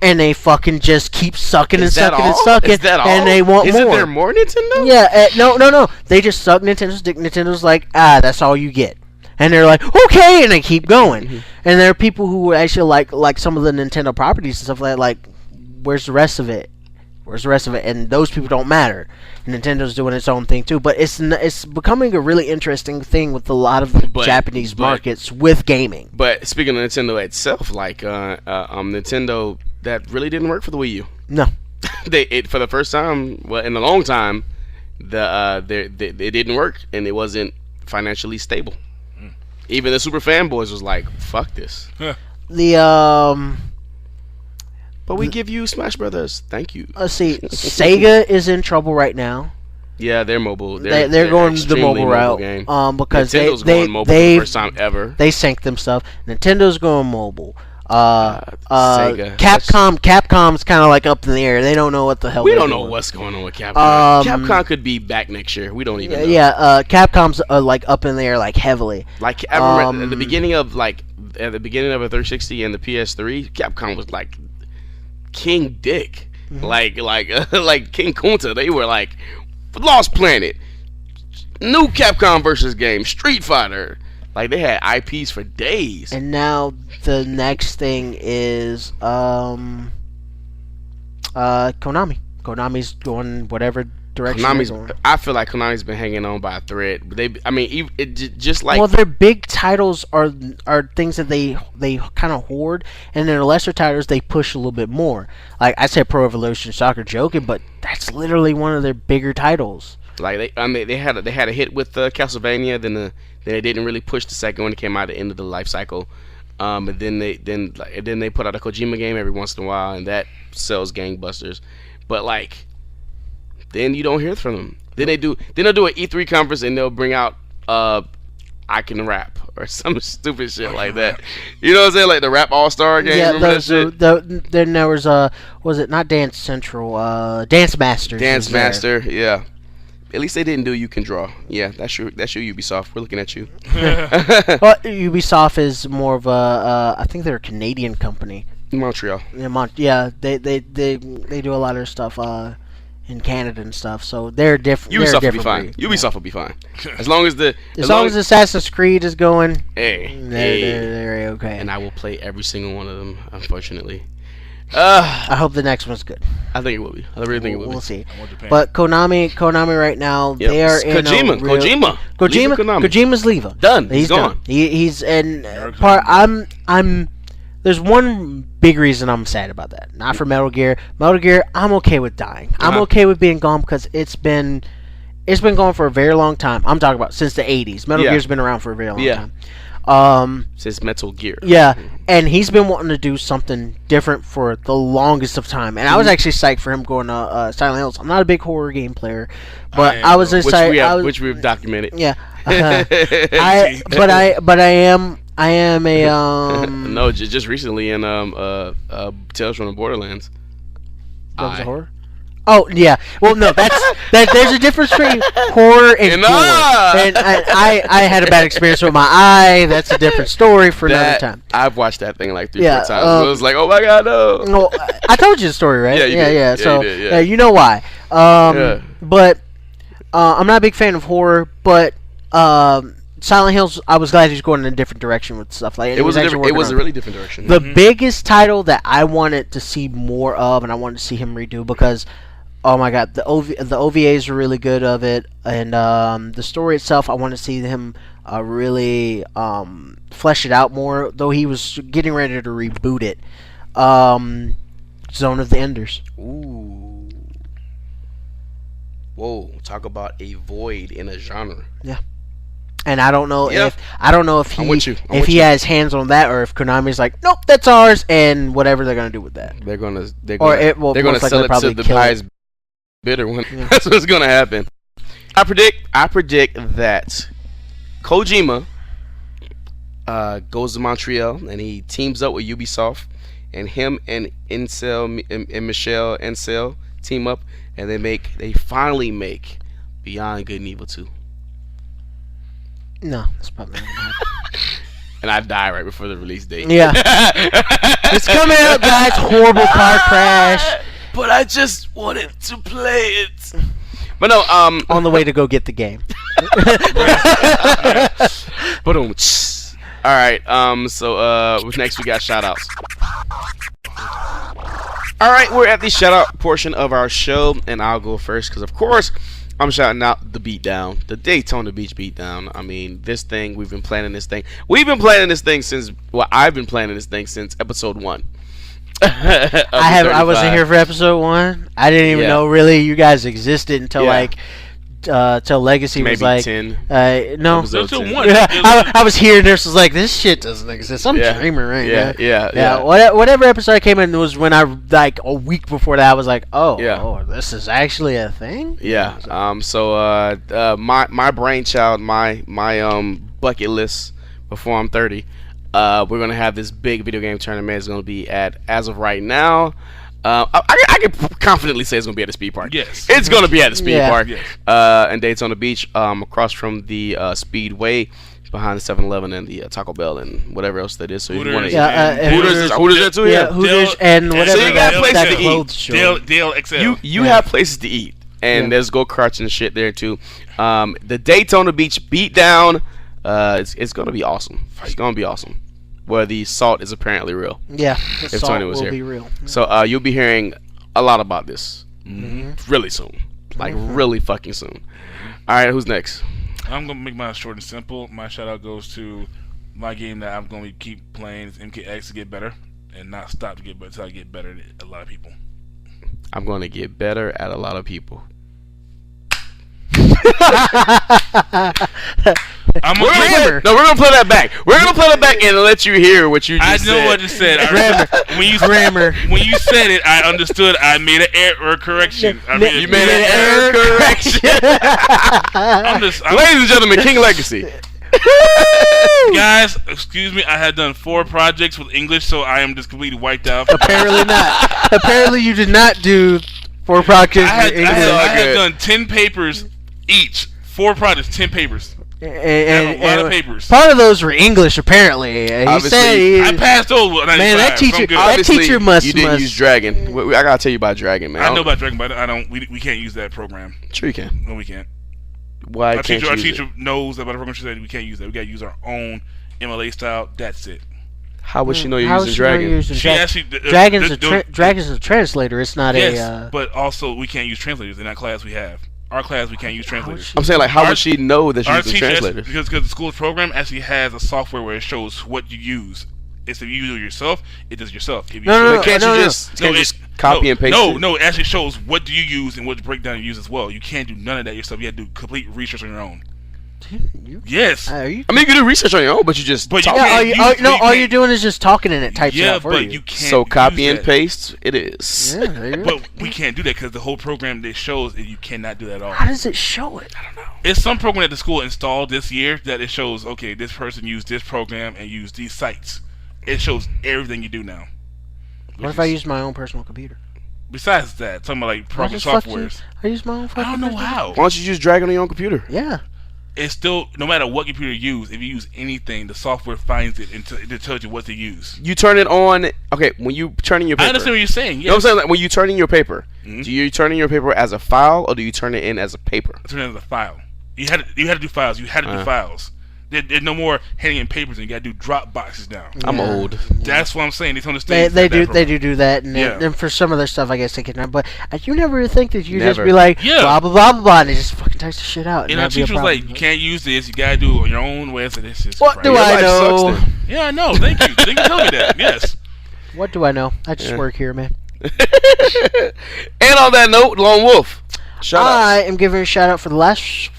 and they fucking just keep sucking and sucking and sucking, Is that all? and they want more. Isn't there more Nintendo? Yeah, no. They just suck Nintendo's dick. Nintendo's like, that's all you get, and they're like, okay, and they keep going. And there are people who actually like some of the Nintendo properties and stuff like that. Like, where's the rest of it? Where's the rest of it? And those people don't matter. Nintendo's doing its own thing too, but it's becoming a really interesting thing with a lot of the Japanese markets with gaming. But speaking of Nintendo itself, like Nintendo, that really didn't work for the Wii U. No, for the first time, in a long time, it didn't work and it wasn't financially stable. Even the super fanboys was like, "Fuck this." But we give you Smash Brothers. Thank you. Let's see. Sega is in trouble right now. Yeah, they're mobile. They're going the mobile route. Because Nintendo's going mobile for the first time ever. They sank them stuff. Nintendo's going mobile. Sega. Capcom's kind of like up in the air. They don't know what the hell. We don't know what's going on with Capcom. Capcom could be back next year. We don't even know. Yeah, Capcom's like up in the air, like heavily. Like at the beginning of a 360 and the PS3, Capcom was like King Dick. like King Kunta. They were like Lost Planet, new Capcom versus game, Street Fighter. Like they had IPs for days. And now the next thing is Konami. Konami's going whatever direction they're going. I feel like Konami's been hanging on by a thread. But just like, well, their big titles are things that they kind of hoard, and their lesser titles they push a little bit more. Like I said, Pro Evolution Soccer, joking, but that's literally one of their bigger titles. Like they had a hit with Castlevania, then they didn't really push the second one. It came out at the end of the life cycle. But then they put out a Kojima game every once in a while, and that sells gangbusters. But like, then you don't hear from them. Then they'll do an E3 conference and they'll bring out I Can Rap or some stupid shit like that. You know what I'm saying? Like the Rap All-Star game. Yeah, remember that shit? Then there was was it not Dance Central? Dance Masters. Dance Master, yeah. At least they didn't do You Can Draw. Yeah, that's you Ubisoft. We're looking at you. Well, Ubisoft is more of a I think they're a Canadian company. Montreal. Yeah, they do a lot of stuff in Canada and stuff. So they're different. Ubisoft will be fine. Ubisoft will be fine. As long as Assassin's Creed is going, they're they're okay. And I will play every single one of them, unfortunately. I hope the next one's good. I think it will be. I really think it will be. We'll see. But Konami right now, they are in Kojima's leaving. Done. He's gone. Done. He's in part. I'm. There's one big reason I'm sad about that. Not for Metal Gear. Metal Gear, I'm okay with dying. I'm okay with being gone because it's been gone for a very long time. I'm talking about since the 80s. Metal Gear's been around for a very long time. Since Metal Gear. Yeah, and he's been wanting to do something different for the longest of time. And I was actually psyched for him going to Silent Hills. I'm not a big horror game player, but I was excited. Which we've documented. Yeah, but I am a no, just recently in Tales from the Borderlands. That was a horror. Oh yeah, well no, there's a difference between horror and gore. And I had a bad experience with my eye. That's a different story for another time. I've watched that thing like 3-4 times. It was like, oh my god, no. No, I told you the story, right? Yeah, you did. Yeah. So you did, yeah. You know why. But I'm not a big fan of horror, but Silent Hills, I was glad he was going in a different direction with stuff like it was a really different direction. The biggest title that I wanted to see more of, and I wanted to see him redo because, oh my god, the OVAs are really good of it, and the story itself, I want to see him really flesh it out more. Though he was getting ready to reboot it, Zone of the Enders. Ooh, whoa! Talk about a void in a genre. Yeah. And I don't know if he has hands on that, or if Konami's like, nope, that's ours, and whatever they're gonna do with that. They're gonna sell it to the highest bidder one. Yeah. That's what's gonna happen. I predict that Kojima goes to Montreal and he teams up with Ubisoft, and him and Michel Ancel team up, and they finally make Beyond Good and Evil 2. No, that's probably not gonna happen. And I die right before the release date. Yeah. It's coming out, guys. Horrible car crash. But I just wanted to play it. But no, on the way to go get the game. But alright, so next we got shoutouts. Alright, we're at the shoutout portion of our show, and I'll go first because of course I'm shouting out the beatdown, the Daytona Beach beatdown. I mean, we've been planning this thing. I've been planning this thing since episode 1. I wasn't here for episode 1. I didn't even know really you guys existed until till Legacy maybe was like 10. No. Episode 1. I was here and this was like, this shit doesn't exist. I'm dreaming right now. Yeah. Whatever episode I came in was when I like a week before that I was like, oh, this is actually a thing. Yeah. My brainchild, my bucket list before I'm 30. We're gonna have this big video game tournament. It's gonna be as of right now. I can confidently say it's gonna be at the Speed Park. Yes, it's gonna be at the Speed Park. Yes. In Daytona Beach, across from the Speedway, behind the 7-Eleven and the Taco Bell and whatever else that is. So Hooters, you want yeah, Hooters there too. Yeah, Hooters and whatever. So you got places to eat. Dale XL. You have places to eat, and there's go-karts and shit there too. The Daytona Beach Beatdown, it's gonna be awesome. It's gonna be awesome. Where the salt is apparently real. Yeah, the if salt Tony was will here. be real. So you'll be hearing a lot about this really soon, like really fucking soon. All right, who's next? I'm gonna make mine short and simple. My shout out goes to my game that I'm gonna keep playing is MKX to get better and not stop to get better until I get better at a lot of people. I'm gonna get better at a lot of people. We're gonna play that back. We're gonna play that back and let you hear what you just said. I know what you said. Grammar. When you said it, I understood. I made an error correction. You made an error correction. Ladies and gentlemen, King Legacy. Guys, excuse me. I had done 4 projects with English, so I am just completely wiped out. Apparently not. Apparently you did not do 4 projects. I had done 10 papers each. 4 projects, 10 papers. And a lot of papers. Part of those were English, apparently. He said I passed over. Man, that teacher must. You didn't use Dragon. I gotta tell you about Dragon, man. I know about Dragon, but I don't. We can't use that program. Sure, you can. No, we can't. Why Our can't you? Our teacher knows about the program. She said we can't use that. We gotta use our own MLA style. That's it. How would she know you're using Dragon? She actually Dragon's a translator. It's not a. But also we can't use translators in that class we have. Our class, we can't use translators. I'm saying, like, how would she know that you're using translators? Because the school's program actually has a software where it shows what you use. It's if you do it yourself, it does yourself. If you can't you just copy and paste No, it actually shows what do you use and what breakdown you use as well. You can't do none of that yourself. You have to do complete research on your own. Yes. I mean, you can do research on your own, but you just talk. All you're doing is just talking and it types it out for you can't. So copy and paste it is. Yeah, but we can't do that because the whole program that shows you cannot do that at all. How does it show it? I don't know. It's some program that the school installed this year that it shows, okay, this person used this program and used these sites. It shows everything you do now. What if I use my own personal computer? Besides that, talking about like program softwares. I use my own fucking I don't know how. Why don't you just drag on your own computer? Yeah. It's still, no matter what computer you use, if you use anything, the software finds it and it tells you what to use. You turn it on, okay, when you turn in your paper. I understand what you're saying, yes. You know what I'm saying? Like, when you turn in your paper, do you turn in your paper as a file or do you turn it in as a paper? I turn it as a file. You had to do files. You had to do files. There's no more handing in papers, and you got to do drop boxes now. I'm old. That's what I'm saying. They don't understand. They do that, and for some other stuff, I guess they can. But you never think that you just be like blah blah blah blah blah, and it just fucking types the shit out. And our teacher was like, "You can't use this. You gotta do it on your own way." So this is what do I know? Yeah, I know. Thank you. Thank you for telling me that. Yes. What do I know? I just work here, man. And on that note, Lone Wolf. I am giving a shout out for the last.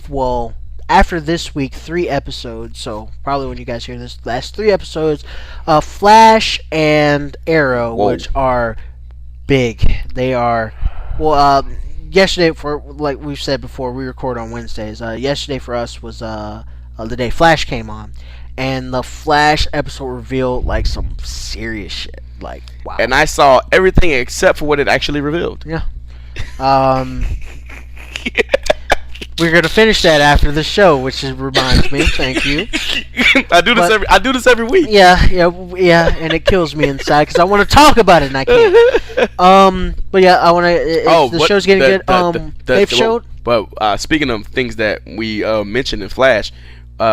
Well, after this week, 3 episodes, so probably when you guys hear this, last 3 episodes, Flash and Arrow, which are big. They are, yesterday, for like we've said before, we record on Wednesdays. Yesterday for us was the day Flash came on, and the Flash episode revealed like some serious shit. Like, wow. And I saw everything except for what it actually revealed. Yeah. We're gonna finish that after the show, which reminds me. Thank you. I do this every week. Yeah, and it kills me inside because I want to talk about it and I can't. But yeah, I want to. The show's getting good. They've showed. But speaking of things that we mentioned in Flash,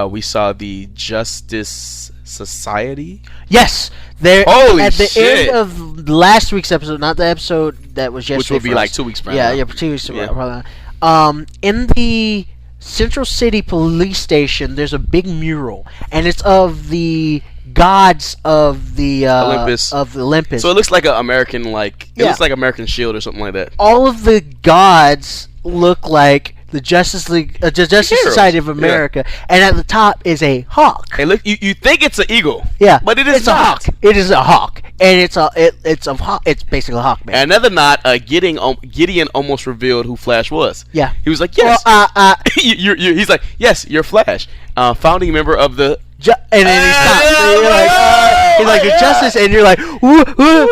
we saw the Justice Society. Yes, there. Holy at the shit. end of last week's episode, not the episode that was yesterday. Which will be like 2 weeks from now. Yeah, 2 weeks from now. Probably. In the Central City Police Station, there's a big mural, and it's of the gods of the Olympus. So it looks like an American, it looks like American Shield or something like that. All of the gods look like the Justice League, Justice Society of America, and at the top is a hawk. Hey, look, you think it's an eagle? Yeah, but it is not. A hawk. It is a hawk, and it's basically a hawk, man. Another nod. Gideon almost revealed who Flash was. Yeah, he was like, "Yes." Well, he's like, "Yes, you're Flash, founding member of the." And then he stops. He's like, "The Justice," and you're like, "Woo, woo."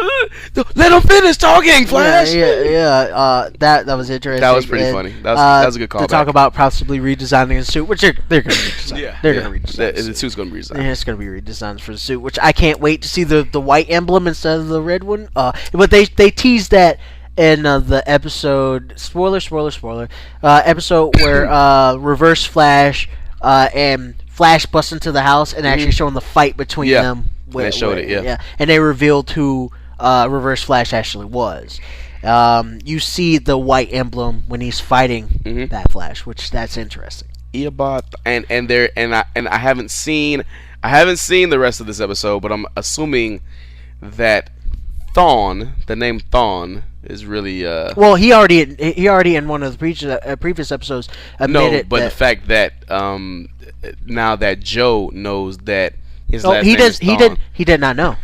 Let him finish talking, Flash. Yeah. That was interesting. That was pretty funny. That was a good call. To talk about possibly redesigning the suit, which they're going to redesign. They're going to redesign. The suit's going to be redesigned. Yeah, it's going to be redesigned for the suit, which I can't wait to see the white emblem instead of the red one. But they teased that in the episode spoiler episode where Reverse Flash and Flash bust into the house and actually showing the fight between them. They showed it, yeah. And they revealed who Reverse Flash actually was. You see the white emblem when he's fighting that Flash, which that's interesting. And I haven't seen the rest of this episode, but I'm assuming that the name Thawne is really well, he already in one of the previous episodes admitted the fact that now that Joe knows that his last name is Thawne. He did not know.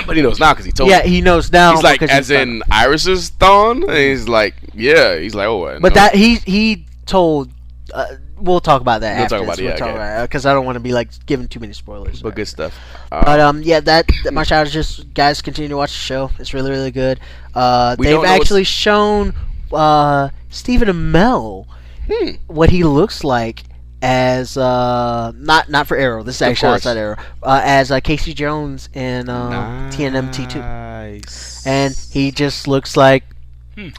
But he knows now because he told Yeah, he knows now. He's like, as in Iris's Thawne? And he's like, yeah. He's like, oh, I know. But that he told. We'll talk about that. We'll talk about it, because I don't want to be like giving too many spoilers. But good stuff. But yeah, that my shout is just guys continue to watch the show. It's really really good. They've actually shown Stephen Amell what he looks like as not for Arrow. This is actually outside Arrow. As Casey Jones in TNMT2. Nice. And he just looks like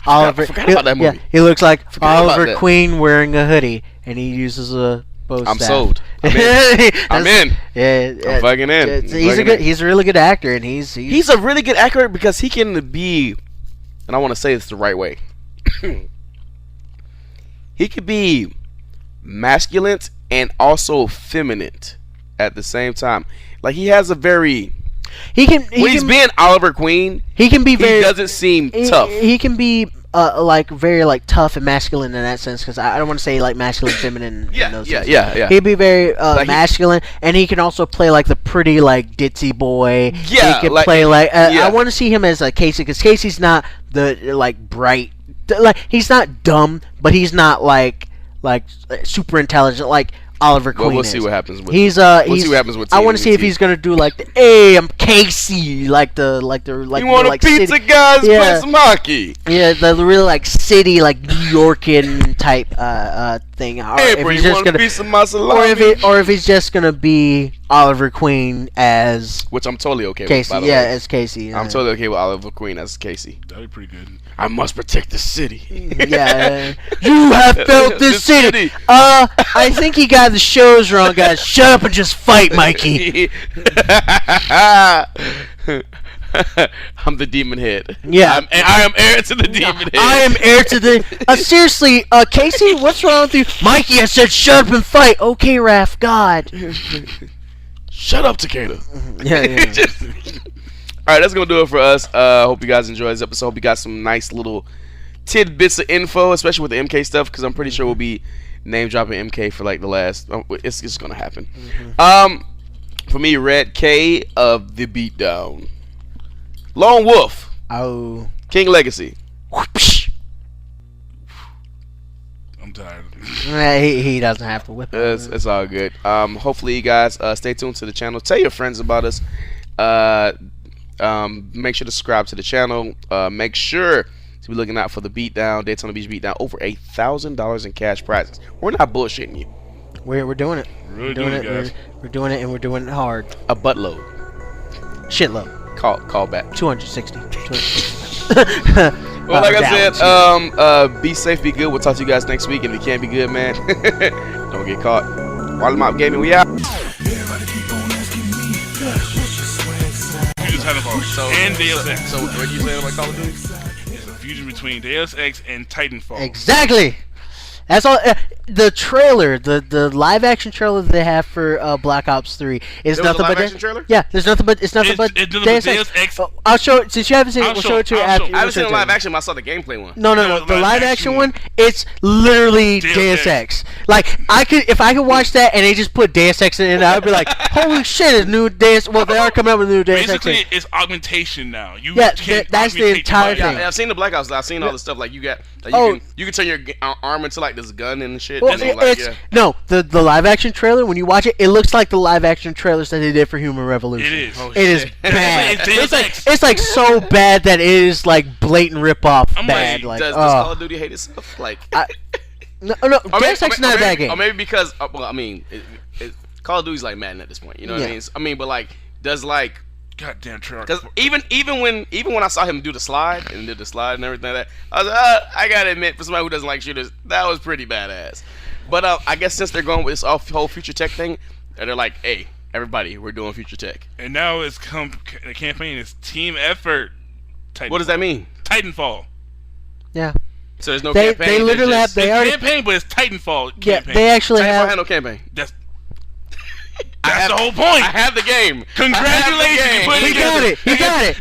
Oliver. Forgot about that movie. Yeah, he looks like Oliver Queen wearing a hoodie, and he uses a bow staff. I'm sold. I'm in. Yeah, I'm fucking in. He's a really good actor, and he's a really good actor because he can be, and I want to say this the right way. He could be masculine and also feminine at the same time. Like he has a very when he's being Oliver Queen, he can be very. He doesn't seem tough. He can be like very like tough and masculine in that sense because I don't want to say like masculine, feminine. Yeah. He'd be very masculine, and he can also play like the pretty like ditzy boy. Yeah, he can play like I want to see him as like Casey because Casey's not the like bright. Like he's not dumb, but he's not like super intelligent like Oliver Queen. Well, we'll is. see what happens with. We'll see what happens with. I want to see if he's gonna do like the "Hey, I'm Casey," like you want like a pizza, city. guys? Play some hockey. Yeah, the really like city, like New Yorkin type thing. Hey, bro, you want a piece of my salami? Or if he's just gonna be Oliver Queen as which I'm totally okay Casey. with. By the way. As Casey. I'm totally okay with Oliver Queen as Casey. That'd be pretty good. I must protect the city. Yeah, you have felt the city. I think you got the shows wrong, guys. Shut up and just fight, Mikey. I'm the demon head. Yeah, I am heir to the demon head. I am heir to the. Seriously, Casey, what's wrong with you, Mikey? I said shut up and fight. Okay, Raph. God. Shut up, Takeda. Yeah. All right, that's gonna do it for us. Hope you guys enjoyed this episode. Hope you got some nice little tidbits of info, especially with the MK stuff, because I'm pretty sure we'll be name dropping MK for like the last. It's gonna happen. For me, Red K of the Beatdown, Lone Wolf, King Legacy. I'm tired. He doesn't have to whip. It's all good. Hopefully you guys stay tuned to the channel. Tell your friends about us. Make sure to subscribe to the channel. Make sure to be looking out for the Beatdown, Daytona Beach Beatdown. Over $1,000 in cash prizes. We're not bullshitting you. We're doing it. We're doing it, guys. We're doing it, and we're doing it hard. A buttload. Shitload. Call back. 260. Well, like I said, be safe, be good. We'll talk to you guys next week. If you can't be good, man, don't get caught. Wollie Mopped Gaming, we out. And Deus Ex. So what are you saying about Call of Duty? It's a fusion between Deus Ex and Titanfall. Exactly. That's all. The trailer, the live action trailer that they have for Black Ops 3 is nothing but trailer? Yeah, there's nothing but it's nothing but Deus Ex. I'll show it since you haven't seen it. We'll show it to you after. I haven't seen the live action, but I saw the gameplay one. No. The live action one, it's literally Deus Ex. Like if I could watch that and they just put Deus Ex in it, I'd be like, holy shit, it's new Deus. Well, they are coming out with a new Deus Ex. Basically, it's augmentation now. That's the entire thing. Yeah, I've seen the Black Ops. I've seen all the stuff like you got. You can turn your arm into like like this gun and shit. Well, no, the live action trailer. When you watch it, it looks like the live action trailers that they did for Human Revolution. It is. Oh, it is bad. It's like so bad that it is like blatant rip off bad. Like, does Call of Duty hate itself? Like, no, Deus Ex is not a bad game. Or maybe because, well, I mean, Call of Duty's like Madden at this point. You know what I mean? I mean, but like, does like. Goddamn trailer. Because even when I saw him do the slide and everything like that, I was like, I gotta admit, for somebody who doesn't like shooters, that was pretty badass. But I guess since they're going with this whole future tech thing, they're like, hey, everybody, we're doing future tech. And now the campaign is team effort. Titanfall. What does that mean? Titanfall. Yeah. So there's no campaign. They literally have. They already campaign, but it's Titanfall. Yeah, campaign. they actually Titanfall have. had no campaign. That's the whole point. I have the game. Congratulations. He got it. He got it.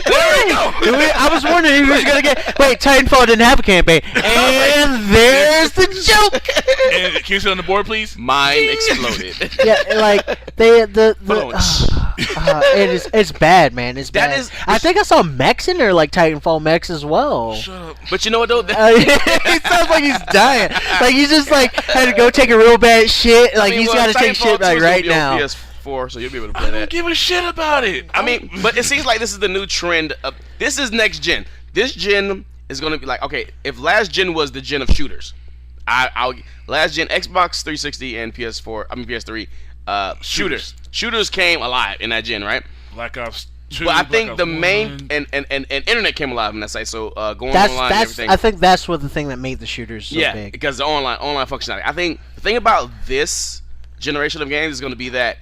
There we go. I was wondering if he was gonna get. Wait, Titanfall didn't have a campaign, and there's the joke. And can you sit on the board, please? Mine exploded. Yeah, like it's bad, man. It's bad. I think I saw mechs in there, like Titanfall mechs as well. Shut up. But you know what though? He sounds like he's dying. Like he's just like had to go take a real bad shit. Like he's got to take shit like right now. PS4, so you'll be able to play that. I don't give a shit about it. I mean, but it seems like this is the new trend. This is next gen. This gen is gonna be like, okay, if last gen was the gen of shooters, I'll last gen Xbox 360 and PS3 shooters came alive in that gen, right? Black Ops 2. But I think the main and internet came alive in that site. So going online and everything. I think that's what the thing that made the shooters so big. Because the online functionality. I think the thing about this generation of games is going to be that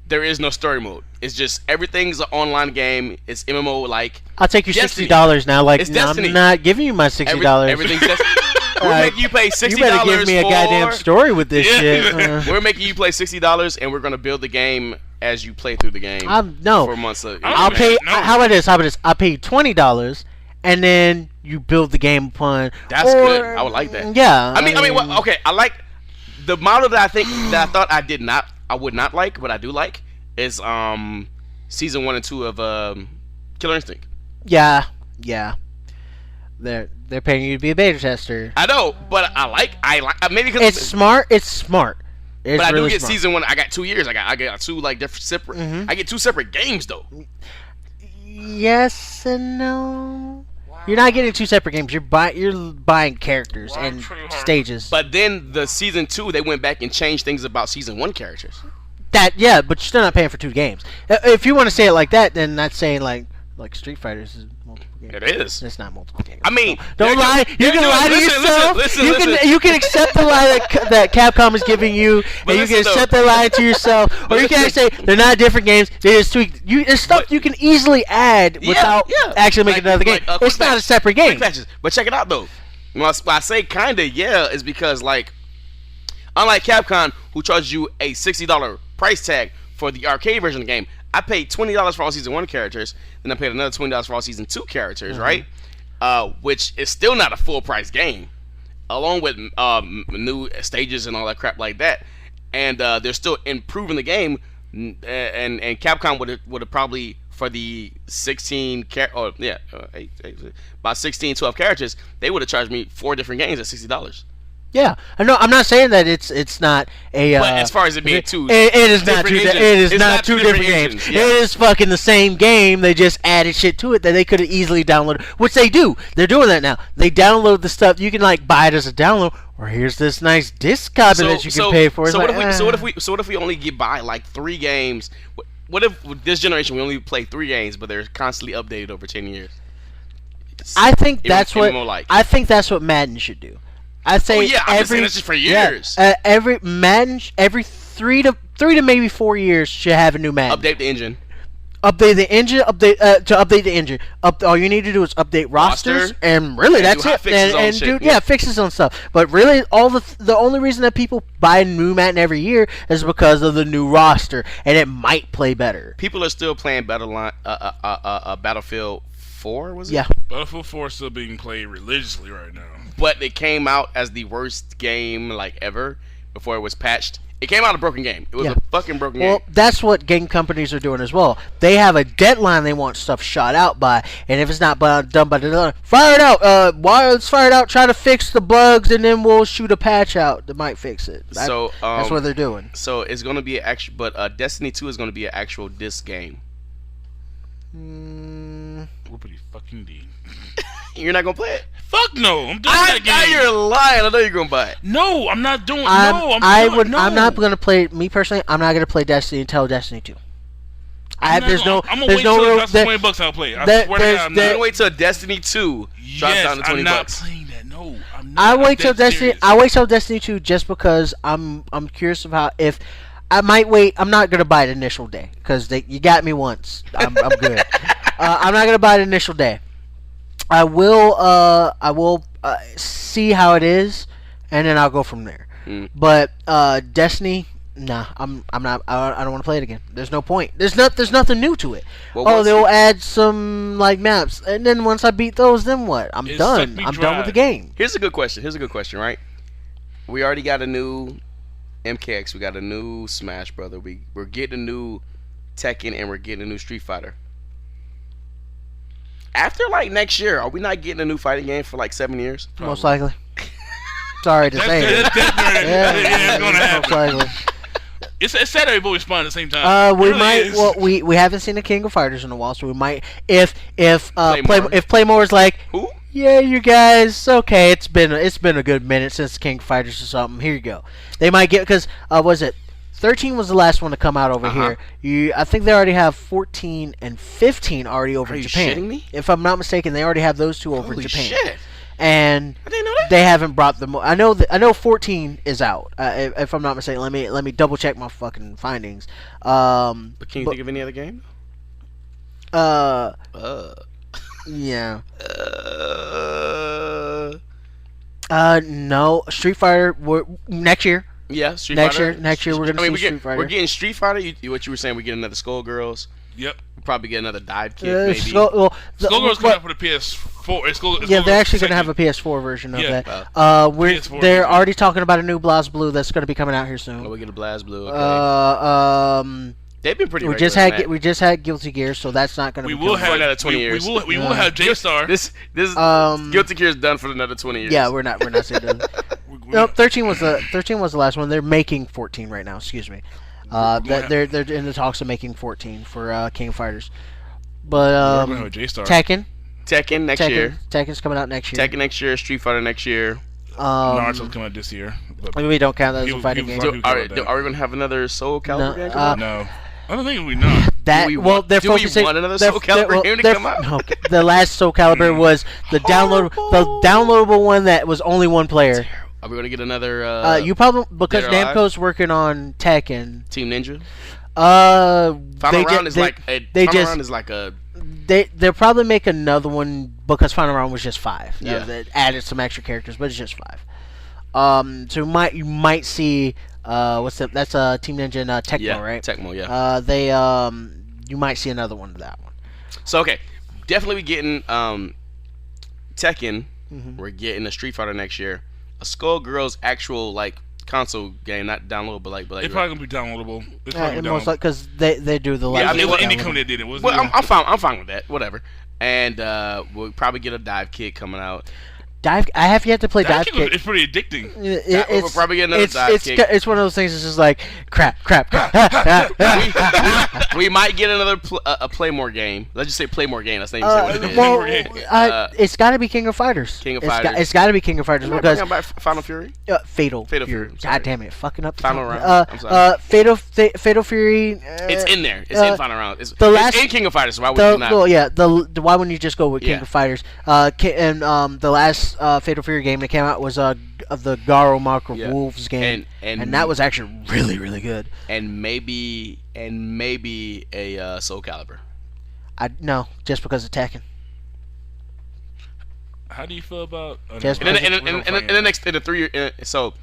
there is no story mode. It's just everything's an online game. It's MMO like. I'll take your $60 now. Like I'm not giving you my $60. Everything's Destiny. We're making you pay $60. You better give me a goddamn story with this shit. We're making you play $60, and we're gonna build the game as you play through the game. For months. I'll pay. How about this? I'll pay you $20, and then you build the game upon. That's good. I would like that. Yeah. I mean, well, okay. I like the model that I thought I would not like, but I do like is season 1 and 2 of Killer Instinct. Yeah. They're paying you to be a beta tester. I know, but I like maybe because it's smart. But I really do get smart. season 1. I got 2 years. I got 2 like different separate. I get 2 separate games though. Yes and no. You're not getting 2 separate games. You're buying characters and stages. But then the season 2, they went back and changed things about season 1 characters. But you're still not paying for 2 games. If you want to say it like that, then that's saying like Street Fighters is multiple games. It is. It's not multiple games. I mean, don't lie. You can lie to yourself. You can accept the lie that Capcom is giving you, and you can accept that lie to yourself, or you can say they're not different games. They just tweak. There's stuff you can easily add without actually making another game. It's not a separate game. But check it out though. When I say kinda is because like, unlike Capcom, who charges you a $60 price tag for the arcade version of the game, I paid $20 for all season 1 characters, then I paid another $20 for all season 2 characters, right? Which is still not a full price game, along with new stages and all that crap like that. And they're still improving the game. And Capcom would have probably for the 16 about 16 12 characters, they would have charged me 4 different games at $60. Yeah, I know. I'm not saying that it's not a. But as far as it being two, it is not two. It is not two different games. Yeah. It is fucking the same game. They just added shit to it that they could have easily downloaded, which they do. They're doing that now. They download the stuff. You can like buy it as a download, or here's this nice disc copy that you can pay for. So what if we only buy like 3 games? What if with this generation we only play 3 games, but they're constantly updated over 10 years? I think that's what Madden should do. I say I've been saying this for years. Every Madden, every 3 to maybe 4 years should have a new Madden. Update the engine. Update the engine. To update the engine. All you need to do is update rosters, and really that's it. And fix his own stuff. But really, the only reason that people buy new Madden every year is because of the new roster, and it might play better. People are still playing Battlefield 4. Was it? Yeah. Battlefield 4 is still being played religiously right now. But it came out as the worst game like ever before it was patched, It came out a broken game. It was a fucking broken game. Well, that's what game companies are doing as well. They have a deadline they want stuff shot out by, and if it's not done by the deadline, fire it out. While it's fired out, try to fix the bugs, and then we'll shoot a patch out that might fix it. That's what they're doing. So it's going to be an actual, but Destiny 2 is going to be an actual disc game. Whoopity fucking D. You're not gonna play it? Fuck no! I'm doing that game. You're lying. I know you're gonna buy it. No, I'm not doing. I'm not gonna play. Me personally, I'm not gonna play Destiny until Destiny 2. I'm gonna wait till it costs $20. I'll play. I swear to God, I'm gonna wait till Destiny 2 drops down to $20. I'm not playing that. No, I'm not. I wait till Destiny. I wait till Destiny 2 just because I'm curious of how if. I might wait. I'm not gonna buy it initial day because you got me once. I'm good. I'm not gonna buy it initial day. I will see how it is, and then I'll go from there. But Destiny, nah, I'm not. I don't want to play it again. There's no point. There's nothing new to it. Well, they'll add some like maps, and then once I beat those, then what? I'm done. I'm done with the game. Here's a good question. Right? We already got a new MKX. We got a new Smash Brother. We're getting a new Tekken, and we're getting a new Street Fighter. After like next year, are we not getting a new fighting game for like 7 years? Probably. Most likely. Sorry to say it. It's gonna happen. Most likely. It's sad that we both respond at the same time. We might. Well, we haven't seen the King of Fighters in a while, so we might. If Playmore is like, who? Yeah, you guys. Okay, it's been a good minute since King of Fighters or something. Here you go. They might get because was it 13 was the last one to come out over here. I think they already have 14 and 15 already over in Japan. Are you shitting me? If I'm not mistaken, they already have those two over in Japan. Shit. And I didn't know that. They haven't brought them. I know 14 is out. If I'm not mistaken, let me double check my fucking findings. But can you think of any other game? Yeah. No. Street Fighter next year. Yeah, Street Fighter. Next year we're gonna see Street Fighter. We're getting Street Fighter. What you were saying? We get another Skullgirls. Yep. We'll probably get another dive kit. Maybe. Skullgirls coming out for the PS4. Yeah, they're actually gonna have a PS4 version of that. They're already talking about a new BlazBlue that's gonna be coming out here soon. Oh, we get a BlazBlue. Okay. They've been pretty. We just had Guilty Gear, so that's not going to. We will have another 20 years. We will have J-Star. This Guilty Gear is done for another 20 years. Yeah, we're not saying that. No, 13 was the last one. They're making 14 right now. Excuse me. They're in the talks of making 14 for King of Fighters. But we're gonna have J-Star. Tekken next year. Tekken's coming out next year. Tekken next year. Street Fighter next year. Naruto's coming out this year. We don't count that as a fighting game. Are we going to have another Soul Calibur game? No. I don't think we know. Do we want another Soul Calibur game to come out? No, the last Soul Calibur was the downloadable one that was only one player. Are we going to get another? You probably because Namco's working on Tekken. Team Ninja. Final Round is like a. They'll probably make another one because Final Round was just 5. Yeah. They added some extra characters, but it's just 5. So you might see what's that? That's Team Ninja and Tecmo, right? Tecmo, yeah. They you might see another one to that one. So okay, definitely getting Tekken. We're getting a Street Fighter next year. A Skullgirls actual like console game, not downloadable, but like. It's probably gonna be downloadable. It's probably most like because they do the. Yeah, I mean, it was indie company that did it. Well, I'm fine with that. Whatever. And we'll probably get a dive kit coming out. I have yet to play Dive Kick. It's pretty addicting. We'll probably get another Dive Kick. It's one of those things that's just like, crap. We might get another a Playmore game. Let's just say Playmore game. That's not even what it is. It's got to be King of Fighters. It's got to be King of Fighters because Final Fury. Fatal Fury. God damn it, fucking up. Final Round. I'm sorry. Fatal Fury. It's in there. It's in Final Round. It's in King of Fighters. So why would you not? Well, yeah. Why wouldn't you just go with King of Fighters? And the last Fatal Fury game that came out was of the Garo Mark of Wolves game, and that was actually really, really good. And maybe a Soul Calibur. No, just because of Tekken. How do you feel about? In the next 3 years, so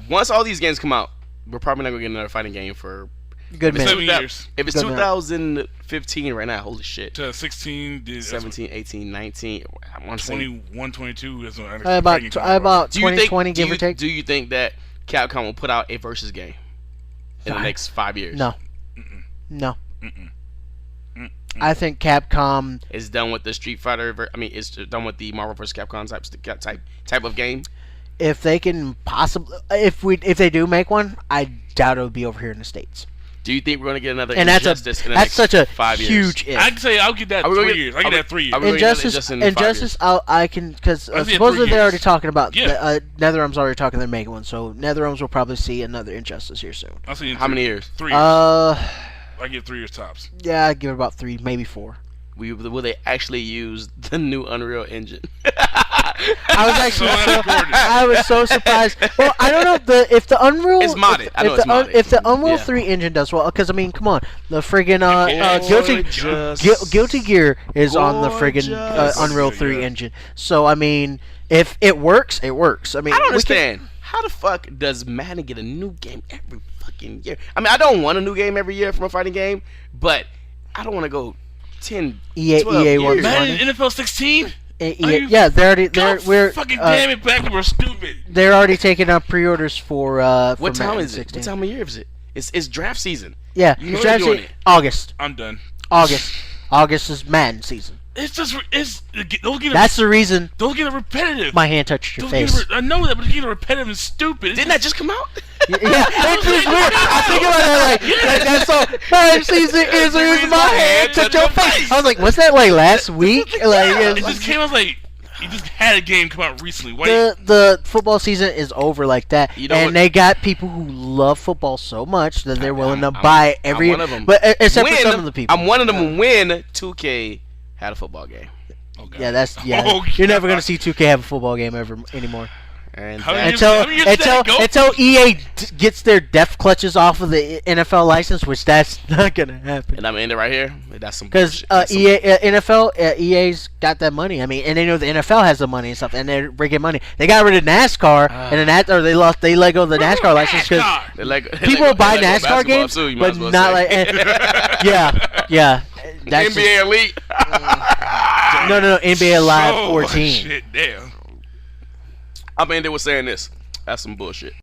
once all these games come out, we're probably not gonna get another fighting game for. Good minute. 7 years. If it's 2015 right now, holy shit. 16, 17, 18, 19. I want to 21, 22. About 2020, give or take. Do you think that Capcom will put out a versus game? in the next 5 years. No. No. I think Capcom is done with the Street Fighter. It's done with the Marvel vs. Capcom type of game. If they can possibly, if they do make one, I doubt it would be over here in the States. Do you think we're going to get another and Injustice in the next such a 5 years? Huge if. I'd say I'll get that 3 years. I get that 3 years. Injustice, I can, because supposedly they're already talking about. Yeah. NetherRealm's already talking. They're making one, so NetherRealms will probably see another Injustice here soon. I'll see. How many years? 3 years. I give 3 years tops. Yeah, I give it about 3, maybe 4. Will they actually use the new Unreal Engine? I was actually I was so surprised. Well, I don't know if the Unreal. It's modded. If the Unreal 3 engine does well, because I mean, come on, the friggin' Guilty Gear is on the friggin' Unreal 3 engine. So I mean, if it works, it works. I mean, I don't understand. How the fuck does Madden get a new game every fucking year? I mean, I don't want a new game every year from a fighting game, but I don't want to go 10, 12 years. Madden NFL 16. Yeah, we're fucking damn it back. We're stupid. They're already taking up pre-orders for what time Madden is it? 16. What time of year is it? It's draft season. Yeah, you know draft season. August. I'm done. August is Madden season. It's just that's the reason. Those get repetitive. My hand touched your face. I know that, but it's getting repetitive and stupid. Didn't that just come out? Yeah, it's just weird. I think about that that's so. Madden season is the reason my hand touched your face. I was like, what's that like last week? It just came out like. You just had a game come out recently. The football season is over like that, they got people who love football so much that they're willing to buy every. I'm one of them. But except for some of the people, I'm one of them. When 2K had a football game. Oh, God. Yeah. You're never gonna see 2K have a football game anymore. And until EA gets their death clutches off of the NFL license, which that's not gonna happen. And I'm ending right here. That's some because EA's got that money. I mean, and they know the NFL has the money and stuff, and they're bringing money. They got rid of NASCAR, they let go of the NASCAR license because people buy NASCAR games, but not like yeah. That's NBA Elite. No, NBA Live 14. Shit, damn. I'm ending with saying this. That's some bullshit.